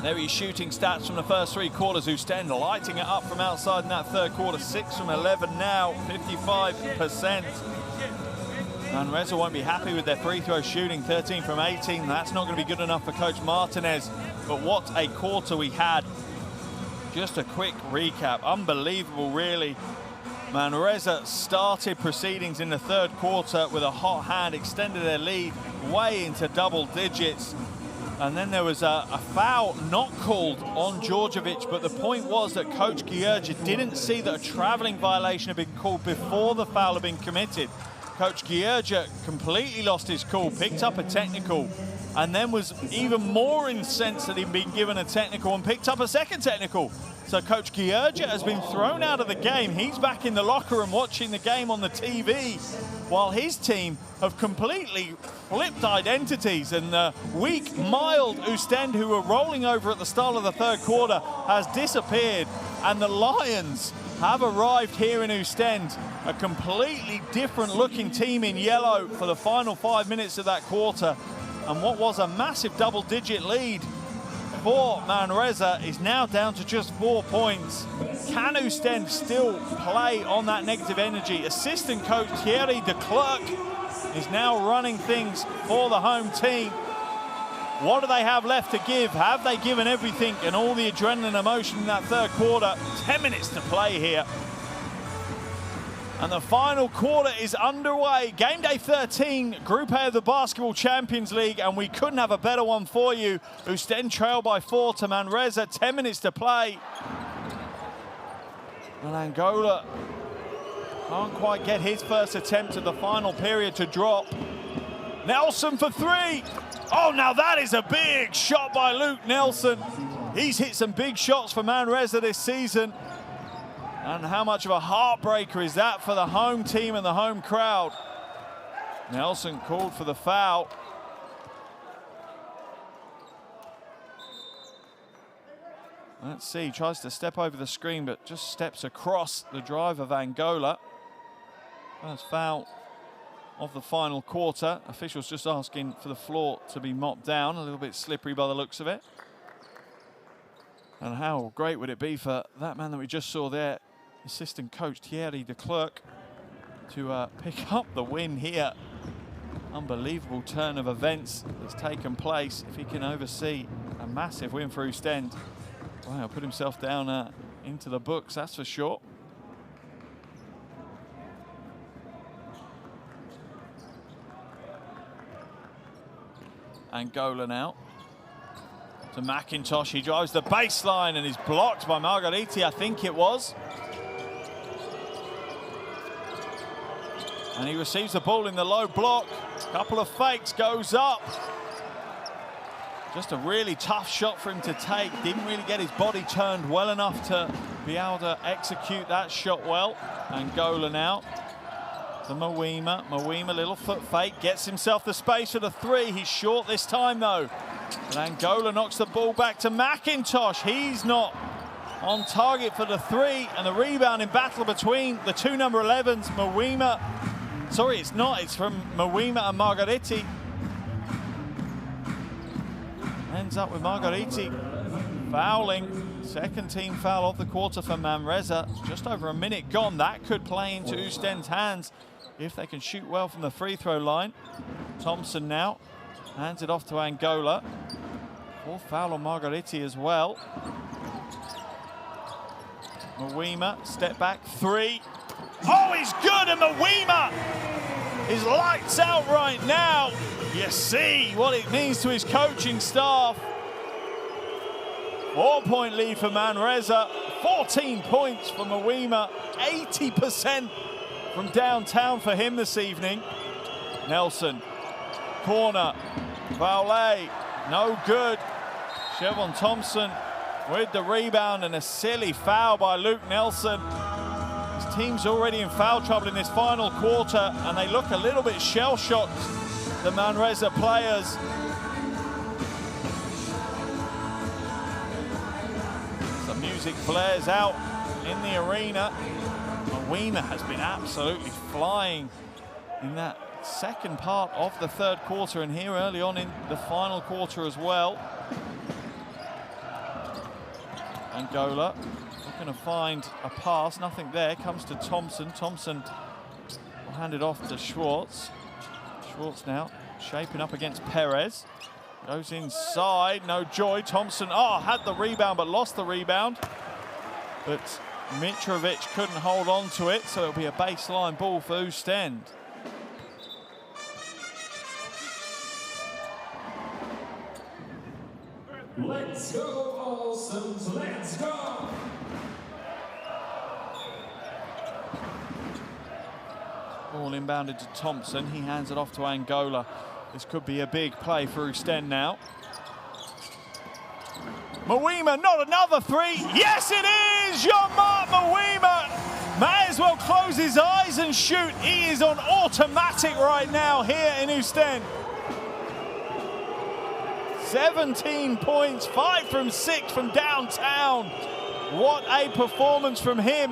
There are your shooting stats from the first 3 quarters. Oostende lighting it up from outside in that third quarter. 6 from 11 now, 55%. Manresa won't be happy with their free throw shooting, 13 from 18. That's not going to be good enough for Coach Martinez. But what a quarter we had. Just a quick recap. Unbelievable, really. Manresa started proceedings in the third quarter with a hot hand, extended their lead way into double digits. And then there was a foul not called on Djordjevic, but the point was that Coach Georgia didn't see that a traveling violation had been called before the foul had been committed. Coach Georgia completely lost his cool, picked up a technical, and then was even more incensed that he'd been given a technical and picked up a second technical. So Coach Georgia has been thrown out of the game. He's back in the locker room watching the game on the TV, while his team have completely flipped identities, and the weak, mild Oostende, who were rolling over at the start of the third quarter, has disappeared, and the Lions have arrived here in Oostende, a completely different looking team in yellow for the final 5 minutes of that quarter. And what was a massive double-digit lead for Manresa is now down to just 4 points. Can Oostende still play on that negative energy? Assistant coach Thierry de Klerk is now running things for the home team. What do they have left to give? Have they given everything and all the adrenaline emotion in that third quarter? 10 minutes to play here. And the final quarter is underway. Game day 13, Group A of the Basketball Champions League, and we couldn't have a better one for you. Oostende trail by 4 to Manresa, 10 minutes to play. And Angola can't quite get his first attempt at the final period to drop. Nelson for 3. Oh, now that is a big shot by Luke Nelson. He's hit some big shots for Manresa this season. And how much of a heartbreaker is that for the home team and the home crowd? Nelson called for the foul. Let's see, tries to step over the screen, but just steps across the drive of Angola. First foul of the final quarter. Officials just asking for the floor to be mopped down. A little bit slippery by the looks of it. And how great would it be for that man that we just saw there, assistant coach Thierry de Klerk, to pick up the win here. Unbelievable turn of events that's taken place. If he can oversee a massive win for Oostende, wow, put himself down into the books, that's for sure. Angola now to McIntosh. He drives the baseline and is blocked by Margariti, I think it was. And he receives the ball in the low block. Couple of fakes, goes up. Just a really tough shot for him to take. Didn't really get his body turned well enough to be able to execute that shot well. Angola now to Mawima. Mawima, little foot fake, gets himself the space for the three. He's short this time though. And Angola knocks the ball back to McIntosh. He's not on target for the three, and the rebound in battle between the two number 11s, Mawima. Sorry, it's not, it's from Mawima and Margariti. Ends up with Margariti fouling. Second team foul of the quarter for Manresa. Just over a minute gone. That could play into Oostende's hands if they can shoot well from the free throw line. Thompson now hands it off to Angola. Fourth foul on Margariti as well. Mawima, step back, three. Oh, he's good, and Mawima is lights out right now. You see what it means to his coaching staff. 4-point lead for Manresa, 14 points for Mawima, 80% from downtown for him this evening. Nelson, corner, Valet, no good. Chevon Thompson with the rebound and a silly foul by Luke Nelson. His team's already in foul trouble in this final quarter, and they look a little bit shell-shocked, the Manresa players. Some music blares out in the arena. Mawima has been absolutely flying in that second part of the third quarter, and here early on in the final quarter as well. Angola looking to find a pass, nothing there, comes to Thompson. Thompson will hand it off to Schwartz. Schwartz now shaping up against Perez. Goes inside, no joy. Thompson, had the rebound but lost the rebound. But Mitrovic couldn't hold on to it, so it'll be a baseline ball for Oostende. Let's go, Olsen, let's go! Ball inbounded to Thompson. He hands it off to Angola. This could be a big play for Oostende now. Mawima, not another three. Yes, it is! Jean-Marc Mawima may as well close his eyes and shoot. He is on automatic right now here in Oostende. 17 points, 5 from 6 from downtown. What a performance from him.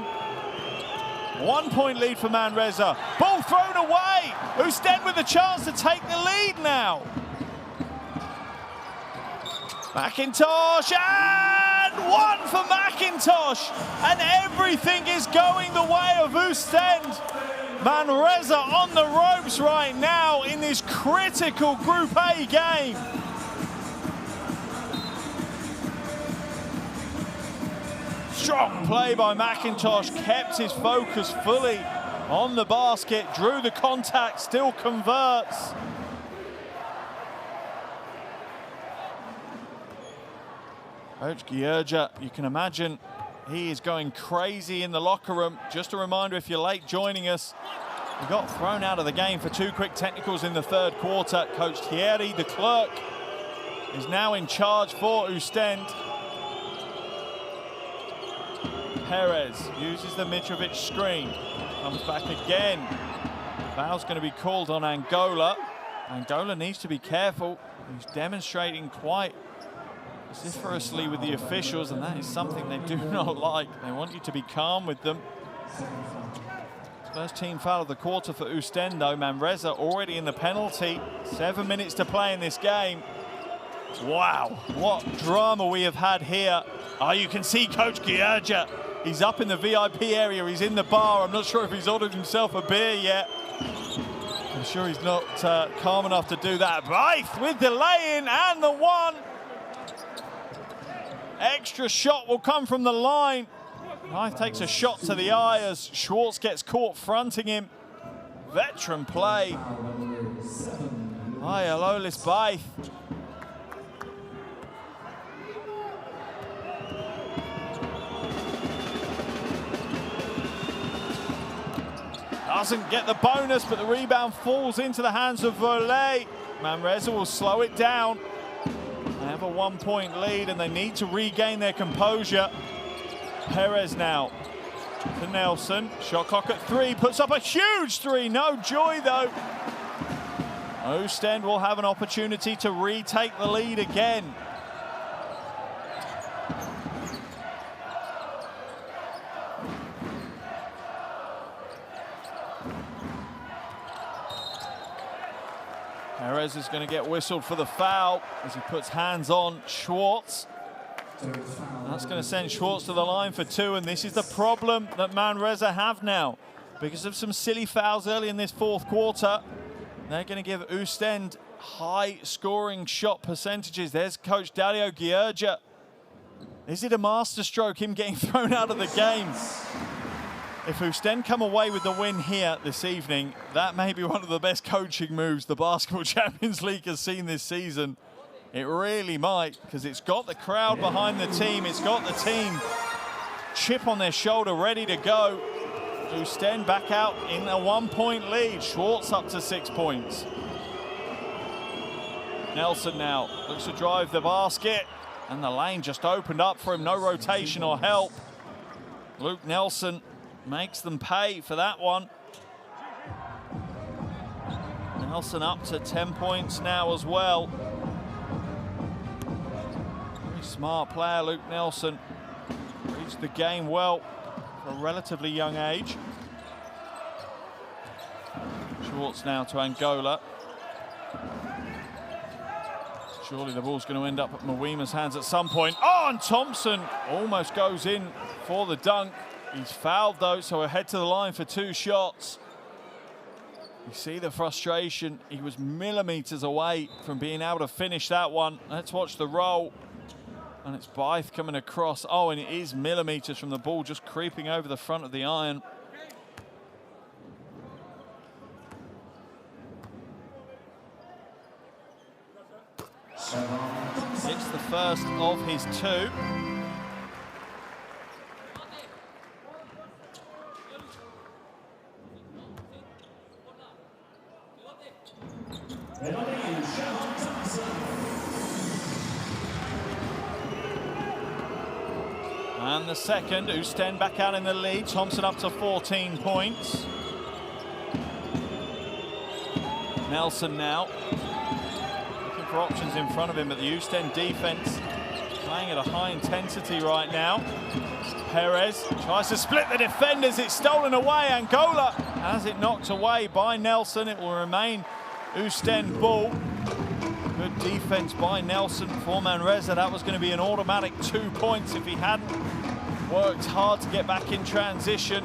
1 point lead for Manresa. Ball thrown away. Oostende with a chance to take the lead now. McIntosh, and one for McIntosh. And everything is going the way of Oostende. Manresa on the ropes right now in this critical Group A game. Strong play by McIntosh, kept his focus fully on the basket, drew the contact, still converts. Coach Gierja, you can imagine he is going crazy in the locker room. Just a reminder, if you're late joining us, we got thrown out of the game for 2 quick technicals in the third quarter. Coach Thierry de Klerk is now in charge for Oostende. Perez uses the Mitrovic screen, comes back again. Foul's going to be called on Angola. Angola needs to be careful. He's demonstrating quite vociferously with the officials, and that is something they do not like. They want you to be calm with them. First team foul of the quarter for Oostende. Manresa already in the penalty. 7 minutes to play in this game. Wow, what drama we have had here. Oh, you can see Coach Georgia. He's up in the VIP area. He's in the bar. I'm not sure if he's ordered himself a beer yet. I'm sure he's not calm enough to do that. Bryant with the lay-in and the one. Extra shot will come from the line. Bryant takes a shot to the eye as Schwartz gets caught fronting him. Veteran play. Hi, Alolis Blythe. Doesn't get the bonus, but the rebound falls into the hands of Volley. Manresa will slow it down. They have a 1-point lead and they need to regain their composure. Perez now to Nelson. Shot clock at 3, puts up a huge 3. No joy though. Oostende will have an opportunity to retake the lead again. Perez is going to get whistled for the foul as he puts hands on Schwartz. That's going to send Schwartz to the line for 2, and this is the problem that Manresa have now. Because of some silly fouls early in this fourth quarter, they're going to give Oostende high-scoring shot percentages. There's Coach Dario Georgia. Is it a masterstroke, him getting thrown out of the game? If Oostende come away with the win here this evening, that may be one of the best coaching moves the Basketball Champions League has seen this season. It really might, because it's got the crowd behind the team. It's got the team chip on their shoulder, ready to go. Oostende back out in a 1-point lead. Schwartz up to 6 points. Nelson now looks to drive the basket, and the lane just opened up for him. No rotation or help. Luke Nelson makes them pay for that one. Nelson up to 10 points now as well. Very smart player, Luke Nelson. Reads the game well for a relatively young age. Schwartz now to Angola. Surely the ball's going to end up at Mwima's hands at some point. Oh, and Thompson almost goes in for the dunk. He's fouled though, so we'll head to the line for 2 shots. You see the frustration. He was millimeters away from being able to finish that one. Let's watch the roll. And it's Blythe coming across. Oh, and it is millimeters from the ball just creeping over the front of the iron. It's the first of his 2. And the second. Oostende back out in the lead. Thompson up to 14 points. Nelson now looking for options in front of him, but the Oostende defense playing at a high intensity right now. Perez tries to split the defenders. It's stolen away. Angola has it knocked away by Nelson. It will remain Oostende ball. Good defense by Nelson for Manresa. That was going to be an automatic 2 points if he hadn't worked hard to get back in transition.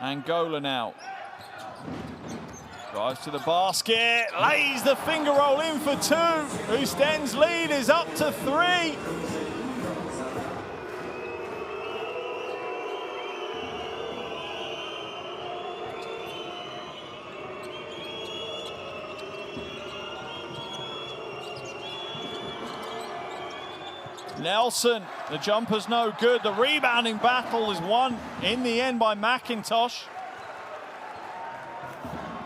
Angola now drives to the basket, lays the finger roll in for 2. Oostende's lead is up to 3. Nelson, the jumper's no good. The rebounding battle is won in the end by McIntosh.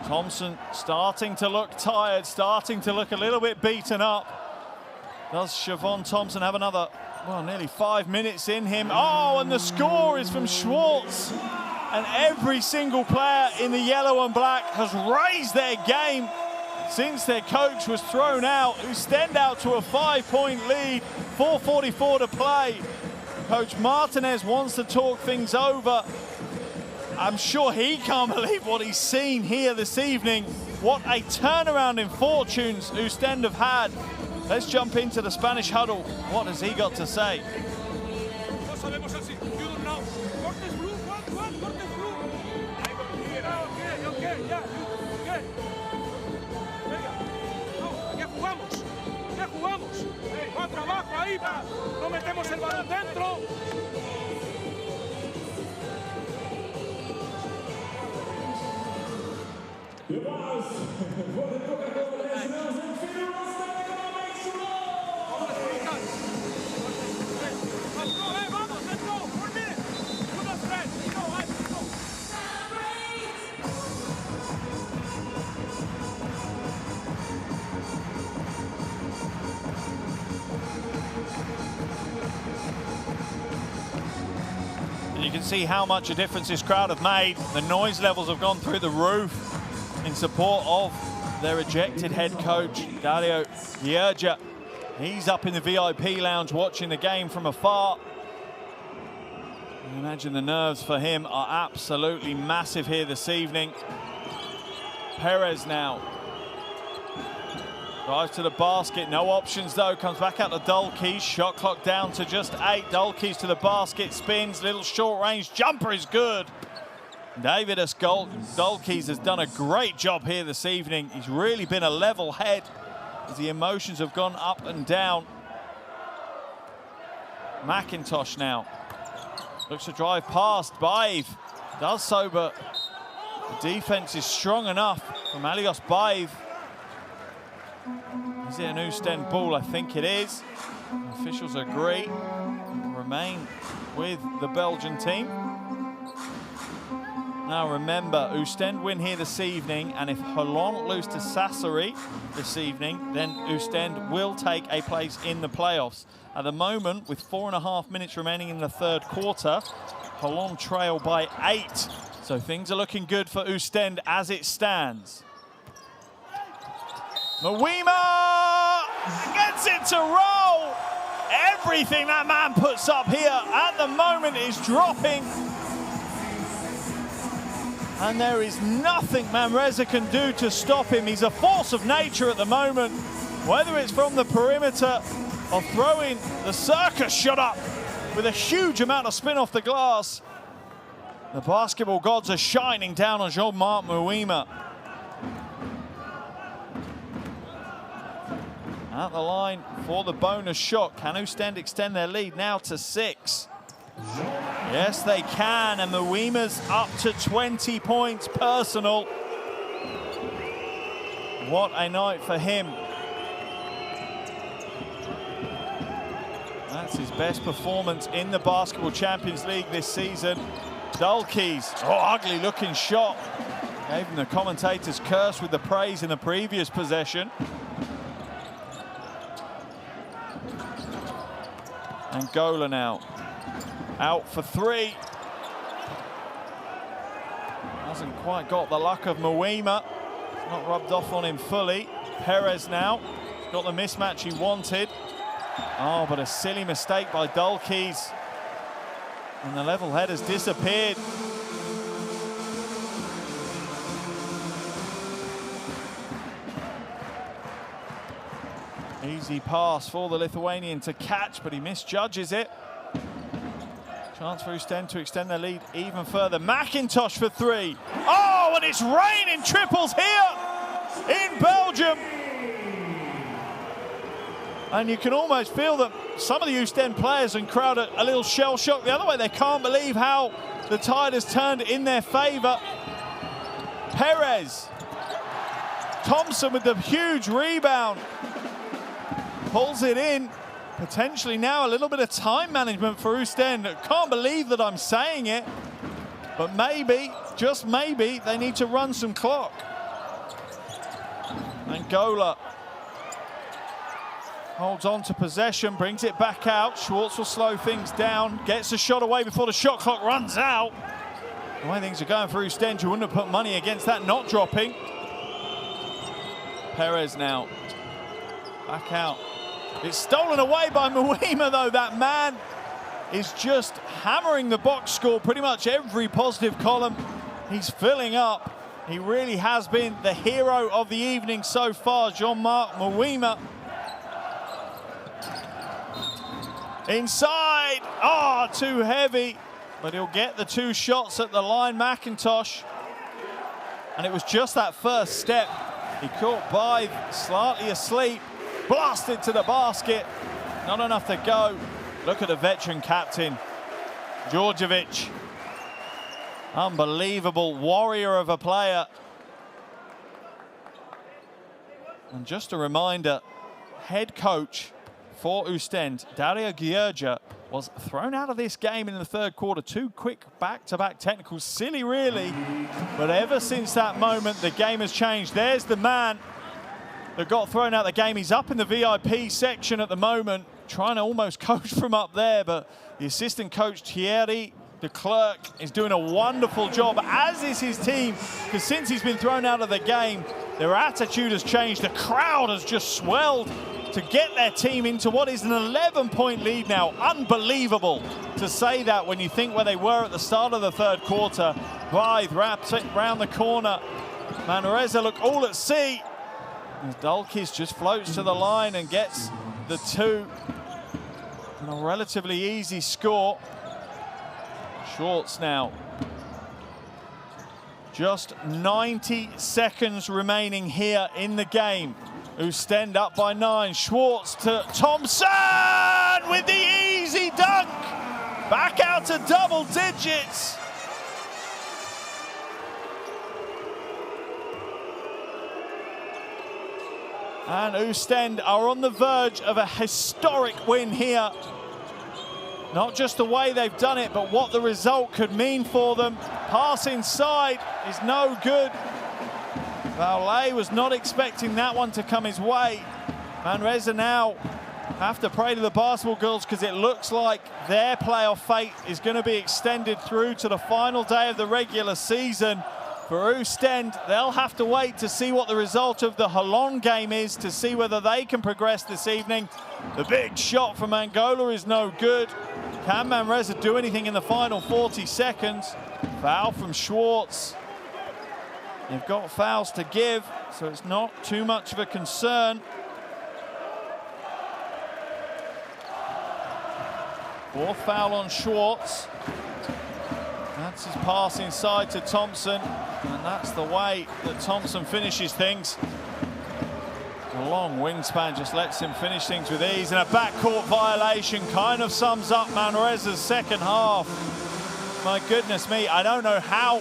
Thompson starting to look tired, starting to look a little bit beaten up. Does Siobhan Thompson have another, well, nearly 5 minutes in him? Oh, and the score is from Schwartz. And every single player in the yellow and black has raised their game since their coach was thrown out. Oostende out to a 5-point lead, 4:44 to play. Coach Martinez wants to talk things over. I'm sure he can't believe what he's seen here this evening. What a turnaround in fortunes Oostende have had. Let's jump into the Spanish huddle. What has he got to say? No metemos el balón dentro. You can see how much a difference this crowd have made. The noise levels have gone through the roof in support of their ejected head coach, Dario Gierja. He's up in the VIP lounge watching the game from afar. I imagine the nerves for him are absolutely massive here this evening. Perez now drives to the basket, no options though, comes back out to Dulkes, shot clock down to just 8. Dulkes to the basket, spins, little short range jumper is good. Davidas Dulkes has done a great job here this evening. He's really been a level head as the emotions have gone up and down. McIntosh now looks to drive past. Baev does so, but the defense is strong enough from Alios Baev. Is it an Oostende ball? I think it is. The officials agree. Remain with the Belgian team. Now remember, Oostende win here this evening, and if Holland lose to Sassari this evening, then Oostende will take a place in the playoffs. At the moment, with 4.5 minutes remaining in the third quarter, Holland trail by 8. So things are looking good for Oostende as it stands. Mwima gets it to roll. Everything that man puts up here at the moment is dropping. And there is nothing Manresa can do to stop him. He's a force of nature at the moment. Whether it's from the perimeter or throwing the circus shot up with a huge amount of spin off the glass. The basketball gods are shining down on Jean-Marc Mwima. At the line for the bonus shot. Can Oostende extend their lead now to 6? Yes, they can, and Mwima's up to 20 points personal. What a night for him. That's his best performance in the Basketball Champions League this season. Dulkes, ugly looking shot. Gave him the commentator's curse with the praise in the previous possession. Angola now. Out for 3. Hasn't quite got the luck of Mwima. Not rubbed off on him fully. Perez now. Got the mismatch he wanted. Oh, but a silly mistake by Dulkes. And the level head has disappeared. Easy pass for the Lithuanian to catch, but he misjudges it. Chance for Oostende to extend their lead even further. McIntosh for 3. Oh, and it's raining triples here in Belgium. And you can almost feel that some of the Oostende players and crowd are a little shell-shocked the other way. They can't believe how the tide has turned in their favor. Perez. Thompson with the huge rebound. Pulls it in. Potentially now a little bit of time management for Oostende. Can't believe that I'm saying it, but maybe, just maybe, they need to run some clock. Angola Holds on to possession, brings it back out. Schwartz will slow things down, gets a shot away before the shot clock runs out. The way things are going for Oostende, you wouldn't have put money against that not dropping. Perez now, back out. It's stolen away by Muima though. That man is just hammering the box score pretty much every positive column. He's filling up. He really has been the hero of the evening so far, Jean-Marc Muima. Inside, too heavy, but he'll get the 2 shots at the line, McIntosh. And it was just that first step. He caught by slightly asleep, blasted to the basket. Not enough to go. Look at the veteran captain, Djordjevic. Unbelievable warrior of a player. And just a reminder, head coach for Oostende, Dario Gierge, was thrown out of this game in the 3rd quarter. 2 quick back-to-back technicals. Silly, really. But ever since that moment, the game has changed. There's the man that got thrown out of the game. He's up in the VIP section at the moment, trying to almost coach from up there, but the assistant coach, Thierry de Klerk, is doing a wonderful job, as is his team, because since he's been thrown out of the game, their attitude has changed. The crowd has just swelled to get their team into what is an 11-point lead now. Unbelievable to say that when you think where they were at the start of the 3rd quarter. Blythe wraps it round the corner. Manresa look all at sea. As Dalkis just floats to the line and gets the 2. And a relatively easy score. Schwartz now. Just 90 seconds remaining here in the game. Oostende up by 9. Schwartz to Thompson with the easy dunk. Back out to double digits. And Oostende are on the verge of a historic win here. Not just the way they've done it, but what the result could mean for them. Pass inside is no good. Valet was not expecting that one to come his way. Manresa now have to pray to the basketball girls, because it looks like their playoff fate is going to be extended through to the final day of the regular season. For Oostende, they'll have to wait to see what the result of the Holland game is, to see whether they can progress this evening. The big shot from Angola is no good. Can Manresa do anything in the final 40 seconds? Foul from Schwartz. They've got fouls to give, so it's not too much of a concern. Fourth foul on Schwartz. That's his pass inside to Thompson, and that's the way that Thompson finishes things. A long wingspan just lets him finish things with ease, and a backcourt violation kind of sums up Manresa's second half. My goodness me, I don't know how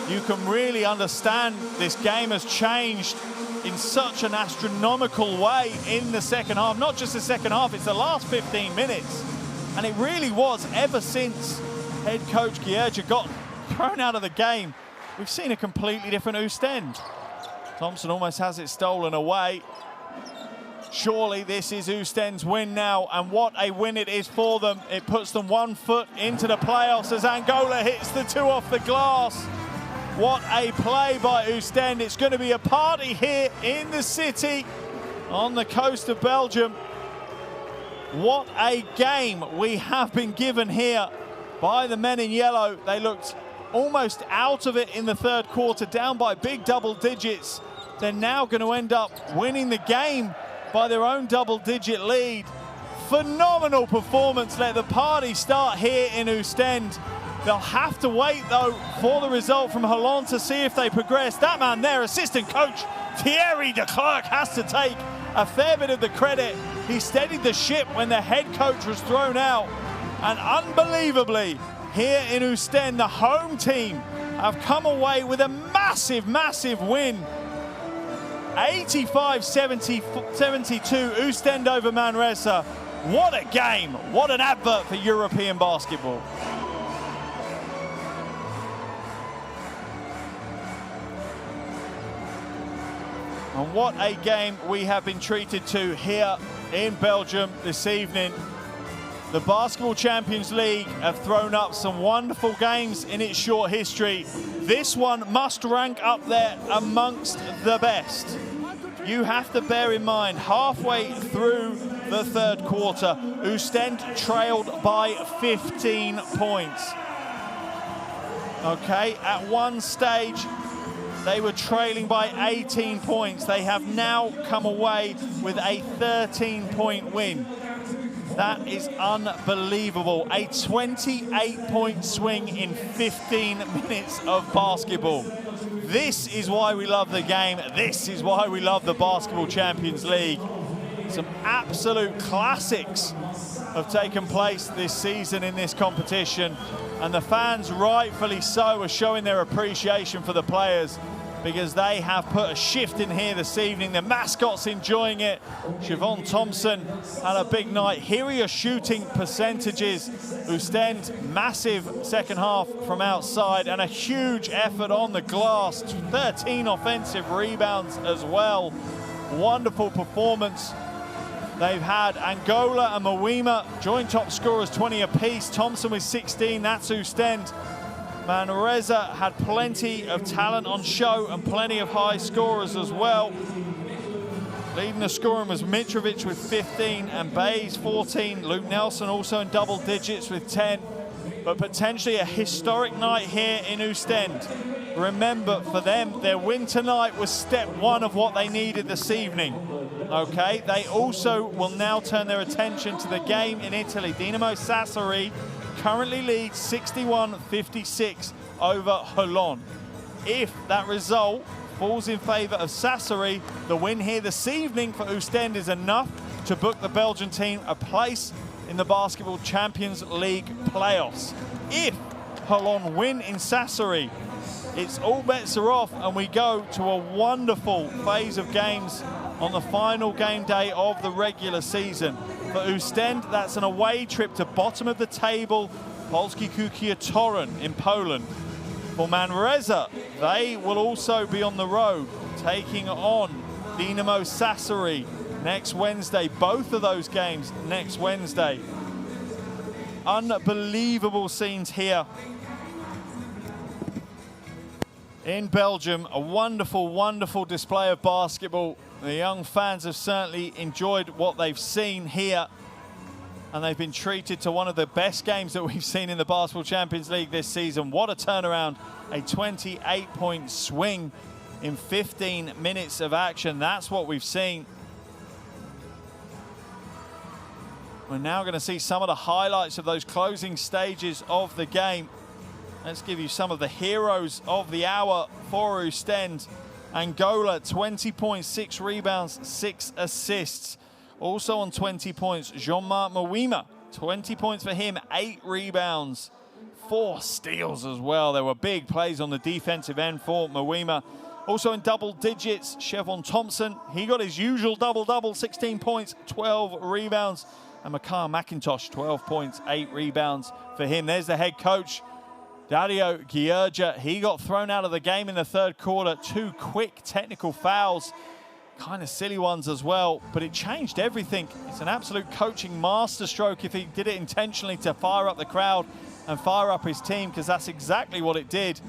you can really understand this game has changed in such an astronomical way in the second half. Not just the second half, it's the last 15 minutes. And it really was, ever since head coach Gierge got thrown out of the game, we've seen a completely different Oostende. Thompson almost has it stolen away. Surely this is Oostende's win now, and what a win it is for them. It puts them 1 foot into the playoffs as Angola hits the 2 off the glass. What a play by Oostende. It's going to be a party here in the city on the coast of Belgium. What a game we have been given here by the men in yellow. They looked almost out of it in the 3rd quarter, down by big double digits. They're now going to end up winning the game by their own double-digit lead. Phenomenal performance. Let the party start here in Oostende. They'll have to wait, though, for the result from Holland to see if they progress. That man there, assistant coach Thierry de Klerk, has to take a fair bit of the credit. He steadied the ship when the head coach was thrown out. And unbelievably, here in Oostende, the home team have come away with a massive, massive win. 85-72, Oostende over Manresa. What a game. What an advert for European basketball. And what a game we have been treated to here in Belgium this evening. The Basketball Champions League have thrown up some wonderful games in its short history. This one must rank up there amongst the best. You have to bear in mind, halfway through the third quarter, Oostende trailed by 15 points. Okay, at one stage, they were trailing by 18 points. They have now come away with a 13-point win. That is unbelievable. A 28-point swing in 15 minutes of basketball. This is why we love the game. This is why we love the Basketball Champions League. Some absolute classics have taken place this season in this competition, and the fans, rightfully so, are showing their appreciation for the players because they have put a shift in here this evening. The mascot's enjoying it. Siobhan Thompson had a big night. Here are your shooting percentages. Oostende, massive second half from outside and a huge effort on the glass. 13 offensive rebounds as well. Wonderful performance they've had. Angola and Mawima, joint top scorers, 20 apiece. Thompson with 16, that's Oostende. Manresa had plenty of talent on show and plenty of high scorers as well. Leading the scoring was Mitrovic with 15 and Bays 14. Luke Nelson also in double digits with 10. But potentially a historic night here in Oostende. Remember, for them, their win tonight was step one of what they needed this evening. Okay, they also will now turn their attention to the game in Italy. Dinamo Sassari currently leads 61-56 over Holon. If that result falls in favour of Sassari, the win here this evening for Oostende is enough to book the Belgian team a place in the Basketball Champions League playoffs. If Holon win in Sassari, it's all bets are off and we go to a wonderful phase of games on the final game day of the regular season. For Oostende, that's an away trip to bottom of the table, Polski Kukia Torun in Poland. For Manresa, they will also be on the road, taking on Dinamo Sassari next Wednesday. Both of those games next Wednesday. Unbelievable scenes here in Belgium. A wonderful, wonderful display of basketball. The young fans have certainly enjoyed what they've seen here, and they've been treated to one of the best games that we've seen in the Basketball Champions League this season. What a turnaround, a 28-point swing in 15 minutes of action. That's what we've seen. We're now going to see some of the highlights of those closing stages of the game. Let's give you some of the heroes of the hour for Oostende. Angola, 20 points, 6 rebounds, 6 assists. Also on 20 points, Jean-Marc Mawima, 20 points for him, 8 rebounds, 4 steals as well. There were big plays on the defensive end for Mawima. Also in double digits, Siobhan Thompson, he got his usual double-double, 16 points, 12 rebounds. And Makar McIntosh, 12 points, 8 rebounds for him. There's the head coach, Dario Gierja. He got thrown out of the game in the third quarter. 2 quick technical fouls, kind of silly ones as well, but it changed everything. It's an absolute coaching masterstroke if he did it intentionally to fire up the crowd and fire up his team, because that's exactly what it did.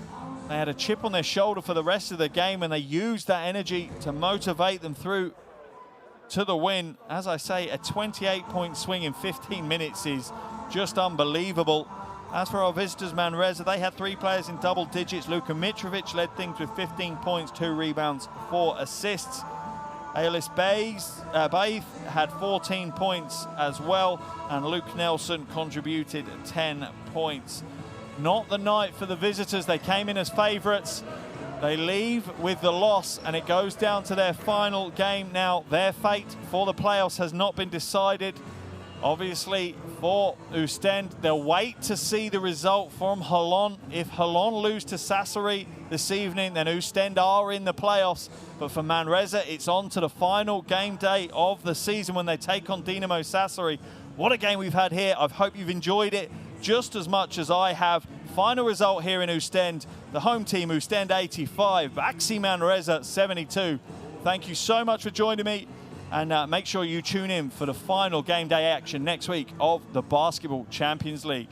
They had a chip on their shoulder for the rest of the game, and they used that energy to motivate them through to the win. As I say, a 28-point swing in 15 minutes is just unbelievable. As for our visitors, Manresa, they had 3 players in double digits. Luka Mitrovic led things with 15 points, 2 rebounds, 4 assists. Aelis Bays had 14 points as well, and Luke Nelson contributed 10 points. Not the night for the visitors. They came in as favourites. They leave with the loss, and it goes down to their final game now. Their fate for the playoffs has not been decided. Obviously, for Oostende, they'll wait to see the result from Holon. If Holon lose to Sassari this evening, then Oostende are in the playoffs. But for Manresa, it's on to the final game day of the season when they take on Dinamo Sassari. What a game we've had here. I hope you've enjoyed it just as much as I have. Final result here in Oostende. The home team, Oostende 85, BAXI Manresa 72. Thank you so much for joining me. And make sure you tune in for the final game day action next week of the Basketball Champions League.